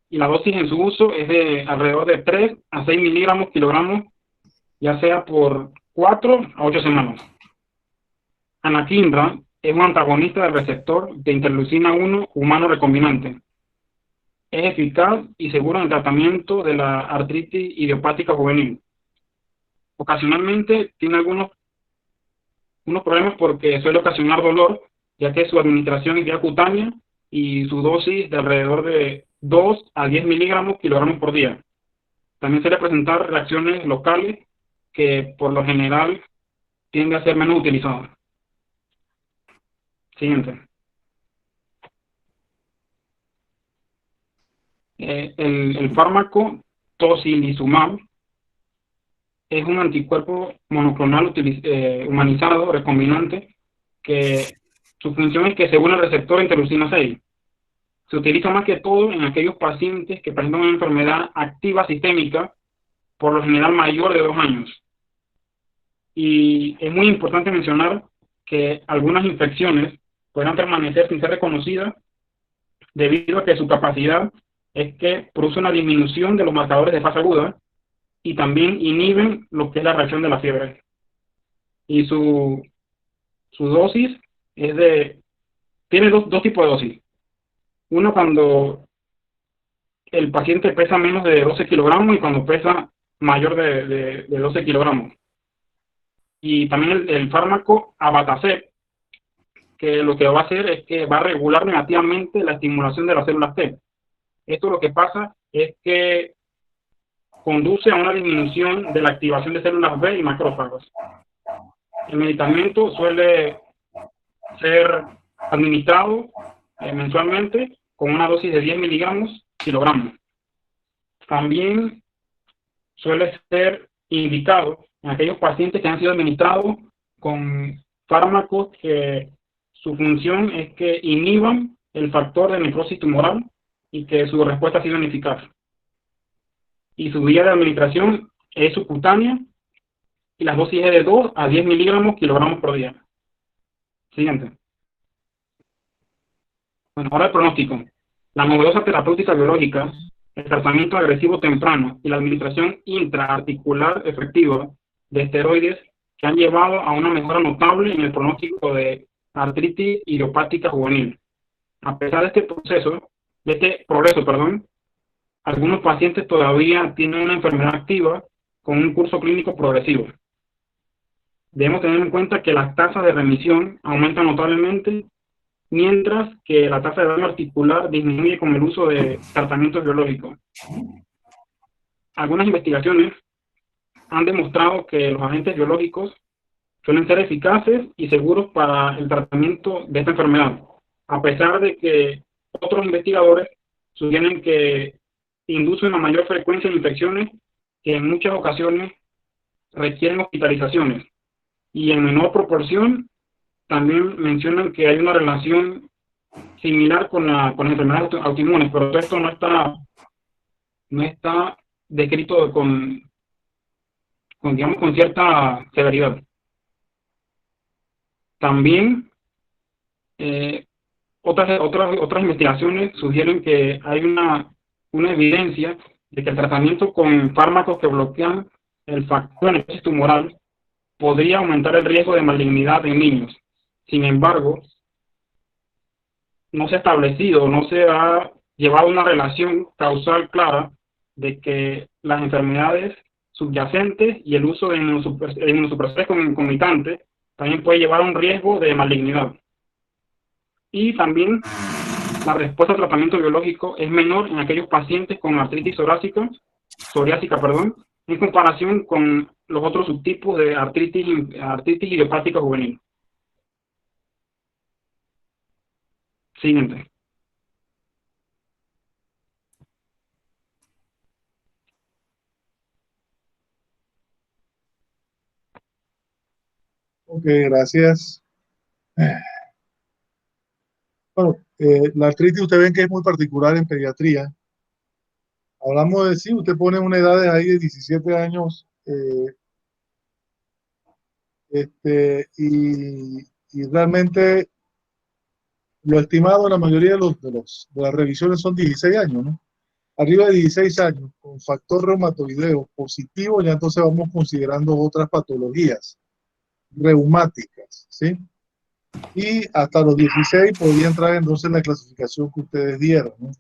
[SPEAKER 5] Y la dosis en su uso es de alrededor de 3 a 6 miligramos kilogramos, ya sea por 4 a 8 semanas. Anakinra es un antagonista del receptor de interleucina 1 humano recombinante. Es eficaz y seguro en el tratamiento de la artritis idiopática juvenil. Ocasionalmente tiene unos problemas porque suele ocasionar dolor, ya que su administración es vía cutánea y su dosis de alrededor de 2 a 10 miligramos kilogramos por día. También suele presentar reacciones locales que por lo general tiende a ser menos utilizadas. Siguiente. El fármaco tocilizumab es un anticuerpo monoclonal humanizado, recombinante, que su función es que se une al receptor interleucina 6. Se utiliza más que todo en aquellos pacientes que presentan una enfermedad activa sistémica, por lo general mayor de 2 años. Y es muy importante mencionar que algunas infecciones pueden permanecer sin ser reconocidas debido a que su capacidad es que produce una disminución de los marcadores de fase aguda y también inhiben lo que es la reacción de la fiebre. Y su dosis tiene dos tipos de dosis. Una cuando el paciente pesa menos de 12 kilogramos y cuando pesa mayor de 12 kilogramos. Y también el fármaco abatacept que lo que va a hacer es que va a regular negativamente la estimulación de las células T. Esto lo que pasa es que conduce a una disminución de la activación de células B y macrófagos. El medicamento suele ser administrado mensualmente con una dosis de 10 miligramos kilogramos. También suele ser indicado en aquellos pacientes que han sido administrados con fármacos que su función es que inhiban el factor de necrosis tumoral y que su respuesta ha sido ineficaz. Y su vía de administración es subcutánea y las dosis es de 2 a 10 miligramos kilogramos por día. Siguiente. Bueno, ahora el pronóstico. La novedosa terapéutica biológica, el tratamiento agresivo temprano y la administración intraarticular efectiva de esteroides que han llevado a una mejora notable en el pronóstico de artritis idiopática juvenil. A pesar de este progreso, algunos pacientes todavía tienen una enfermedad activa con un curso clínico progresivo. Debemos tener en cuenta que las tasas de remisión aumentan notablemente, mientras que la tasa de daño articular disminuye con el uso de tratamientos biológicos. Algunas investigaciones han demostrado que los agentes biológicos suelen ser eficaces y seguros para el tratamiento de esta enfermedad, a pesar de que otros investigadores sugieren que inducen una mayor frecuencia de infecciones que en muchas ocasiones requieren hospitalizaciones, y en menor proporción también mencionan que hay una relación similar con las enfermedades autoinmunes, pero esto no está descrito con cierta severidad. También otras investigaciones sugieren que hay una evidencia de que el tratamiento con fármacos que bloquean el factor de necrosis tumoral podría aumentar el riesgo de malignidad en niños. Sin embargo, no se ha establecido, no se ha llevado una relación causal clara de que las enfermedades subyacentes y el uso de inmunosupresores concomitantes también puede llevar a un riesgo de malignidad. Y también la respuesta al tratamiento biológico es menor en aquellos pacientes con artritis psoriásica, en comparación con los otros subtipos de artritis idiopática juvenil. Siguiente.
[SPEAKER 2] Ok, gracias. Bueno, la artritis ustedes ven que es muy particular en pediatría. Hablamos de, sí, usted pone una edad de ahí de 17 años y realmente lo estimado en la mayoría de las revisiones son 16 años, ¿no? Arriba de 16 años, con factor reumatoideo positivo, ya entonces vamos considerando otras patologías reumáticas, ¿sí? Y hasta los 16 podría entrar entonces en la clasificación que ustedes dieron, ¿no?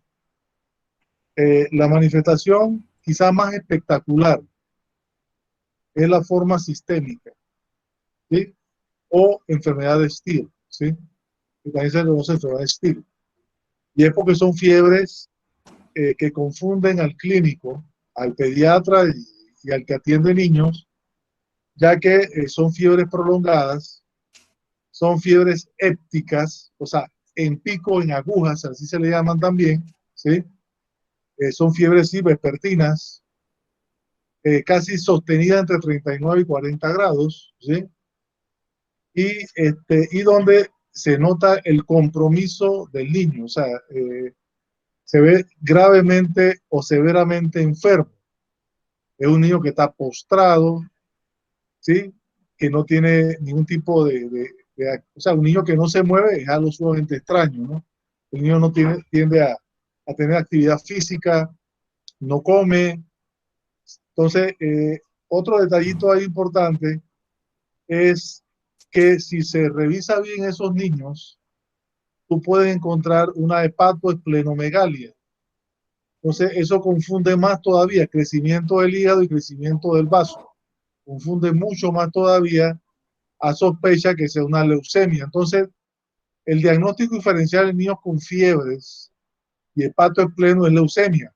[SPEAKER 2] La manifestación quizá más espectacular es la forma sistémica, ¿sí? O enfermedad de Still, ¿sí? Que también se conoce enfermedad de Still. Y es porque son fiebres que confunden al clínico, al pediatra y al que atiende niños, ya que son fiebres prolongadas, son fiebres épticas, o sea, en pico, en agujas, así se le llaman también, ¿sí? Son fiebres sí, vespertinas, casi sostenidas entre 39 y 40 grados, ¿sí? Y donde se nota el compromiso del niño, o sea, se ve gravemente o severamente enfermo. Es un niño que está postrado, ¿sí? Que no tiene ningún tipo o sea, un niño que no se mueve es algo sumamente extraño, ¿no? El niño no tiende a tener actividad física, no come. Entonces, otro detallito ahí importante es que si se revisa bien esos niños, tú puedes encontrar una hepatoesplenomegalia. Entonces, eso confunde más todavía crecimiento del hígado y crecimiento del vaso. Confunde mucho más todavía a sospecha que sea una leucemia. Entonces, el diagnóstico diferencial en niños con fiebres y hepatoespleno es leucemia.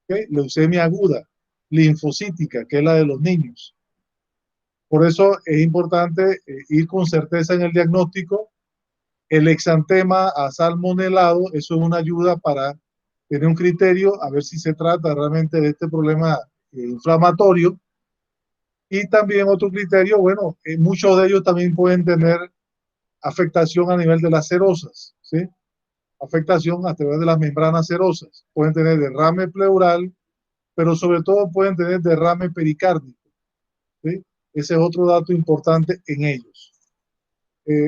[SPEAKER 2] ¿Okay? Leucemia aguda, linfocítica, que es la de los niños. Por eso es importante ir con certeza en el diagnóstico. El exantema a salmonelado, eso es una ayuda para tener un criterio, a ver si se trata realmente de este problema inflamatorio. Y también otro criterio, bueno, muchos de ellos también pueden tener afectación a nivel de las serosas, ¿sí? Afectación a través de las membranas serosas. Pueden tener derrame pleural, pero sobre todo pueden tener derrame pericárdico, ¿sí? Ese es otro dato importante en ellos.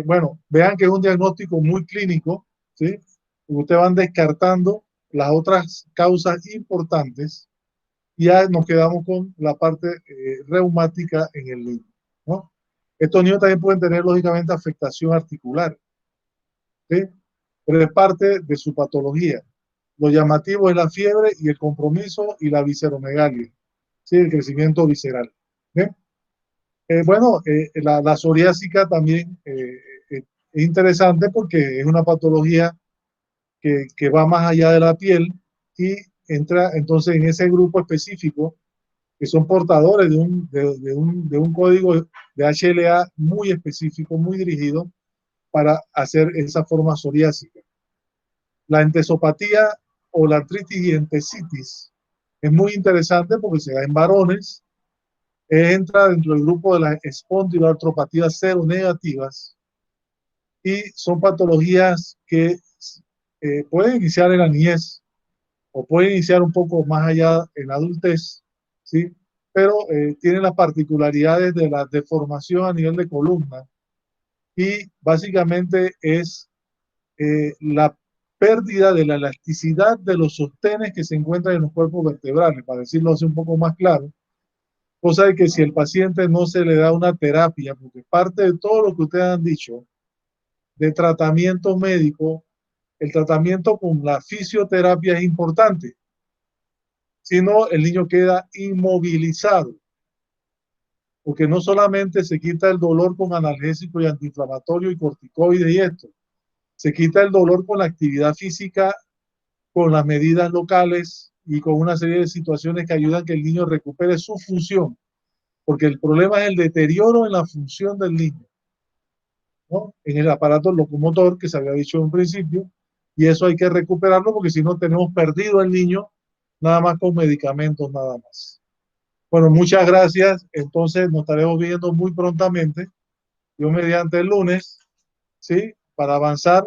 [SPEAKER 2] Bueno, vean que es un diagnóstico muy clínico, ¿sí? Ustedes van descartando las otras causas importantes y ya nos quedamos con la parte reumática en el niño, ¿no? Estos niños también pueden tener, lógicamente, afectación articular, ¿sí? Pero es parte de su patología. Lo llamativo es la fiebre y el compromiso y la visceromegalia, ¿sí? El crecimiento visceral, ¿sí? Bueno, la psoriásica también es interesante porque es una patología que va más allá de la piel y entra entonces en ese grupo específico que son portadores de un código de HLA muy específico, muy dirigido para hacer esa forma psoriásica. La entesopatía o la artritis y entesitis es muy interesante porque se da en varones, entra dentro del grupo de las espondiloartropatías seronegativas y son patologías que pueden iniciar en la niñez o pueden iniciar un poco más allá en la adultez, ¿sí? Pero tienen las particularidades de la deformación a nivel de columna y básicamente es la pérdida de la elasticidad de los sostenes que se encuentran en los cuerpos vertebrales, para decirlo así un poco más claro. Cosa de que si el paciente no se le da una terapia, porque parte de todo lo que ustedes han dicho de tratamiento médico, el tratamiento con la fisioterapia es importante. Si no, el niño queda inmovilizado, porque no solamente se quita el dolor con analgésico y antiinflamatorio y corticoides y esto, se quita el dolor con la actividad física, con las medidas locales y con una serie de situaciones que ayudan a que el niño recupere su función, porque el problema es el deterioro en la función del niño, ¿no? En el aparato locomotor que se había dicho en un principio, y eso hay que recuperarlo porque si no tenemos perdido al niño nada más con medicamentos nada más. Bueno, muchas gracias. Entonces nos estaremos viendo muy prontamente, yo mediante el lunes, ¿sí? Para avanzar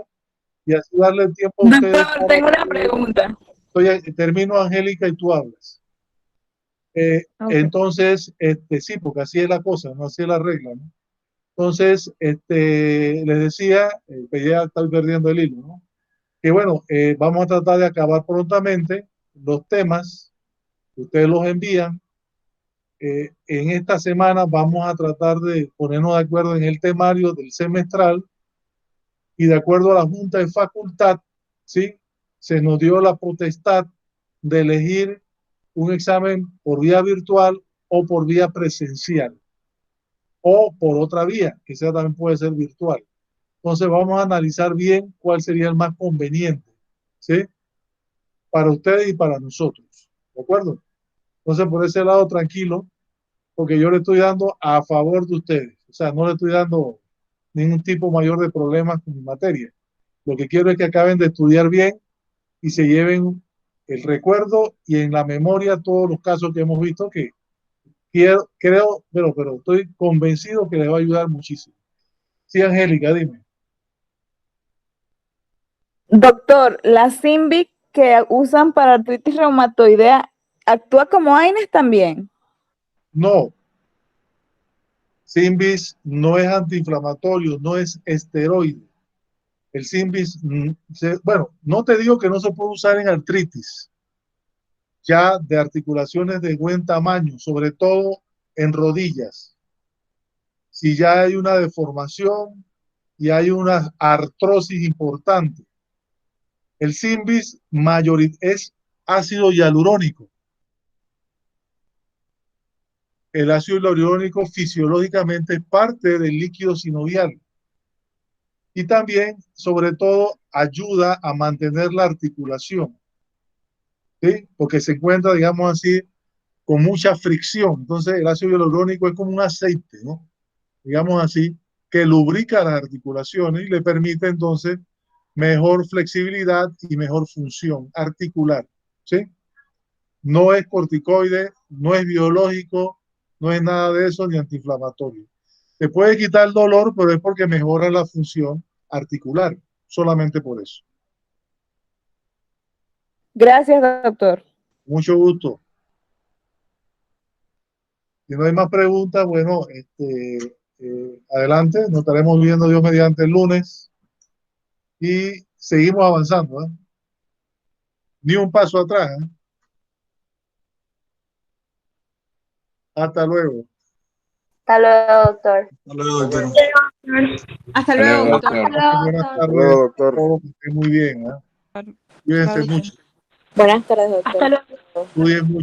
[SPEAKER 2] y así darle tiempo a ustedes.
[SPEAKER 7] Doctor, tengo una pregunta.
[SPEAKER 2] Termino, Angélica, y tú hablas.
[SPEAKER 7] Okay.
[SPEAKER 2] Entonces, sí, porque así es la cosa, no así es la regla, ¿no? Entonces, les decía, ya estoy perdiendo el hilo, ¿no? Que bueno, vamos a tratar de acabar prontamente los temas, ustedes los envían. En esta semana vamos a tratar de ponernos de acuerdo en el temario del semestral y de acuerdo a la Junta de Facultad, ¿sí? Se nos dio la potestad de elegir un examen por vía virtual o por vía presencial o por otra vía, que sea también puede ser virtual. Entonces vamos a analizar bien cuál sería el más conveniente, ¿sí? Para ustedes y para nosotros, ¿de acuerdo? Entonces por ese lado tranquilo, porque yo le estoy dando a favor de ustedes, o sea, no le estoy dando ningún tipo mayor de problemas con mi materia. Lo que quiero es que acaben de estudiar bien y se lleven el recuerdo y en la memoria todos los casos que hemos visto que creo, pero estoy convencido que les va a ayudar muchísimo. Sí, Angélica, dime.
[SPEAKER 7] Doctor, la Simbic que usan para artritis reumatoidea actúa como AINES también.
[SPEAKER 2] No, Simbis no es antiinflamatorio, no es esteroide. El Simbis, bueno, no te digo que no se puede usar en artritis, ya de articulaciones de buen tamaño, sobre todo en rodillas. Si ya hay una deformación y hay una artrosis importante. El Simbis es ácido hialurónico. El ácido hialurónico fisiológicamente es parte del líquido sinovial. Y también, sobre todo, ayuda a mantener la articulación, ¿sí? Porque se encuentra, digamos así, con mucha fricción. Entonces, el ácido hialurónico es como un aceite, ¿no? Digamos así, que lubrica las articulaciones y le permite entonces mejor flexibilidad y mejor función articular, ¿sí? No es corticoide, no es biológico, no es nada de eso, ni antiinflamatorio. Te puede quitar el dolor, pero es porque mejora la función articular, solamente por eso.
[SPEAKER 7] Gracias, doctor.
[SPEAKER 2] Mucho gusto. Si no hay más preguntas, bueno, adelante, nos estaremos viendo Dios mediante el lunes y seguimos avanzando, ¿eh? Ni un paso atrás, ¿eh? Hasta luego.
[SPEAKER 6] Hasta luego, doctor.
[SPEAKER 8] Hasta luego, doctor.
[SPEAKER 1] Hasta luego, doctor.
[SPEAKER 2] Buenas
[SPEAKER 6] Hasta
[SPEAKER 2] tardes.
[SPEAKER 8] luego, doctor.
[SPEAKER 2] Todos, que estén muy bien, ¿eh? Cuídense mucho.
[SPEAKER 7] Buenas tardes, doctor.
[SPEAKER 6] luego.
[SPEAKER 2] Cuiden mucho.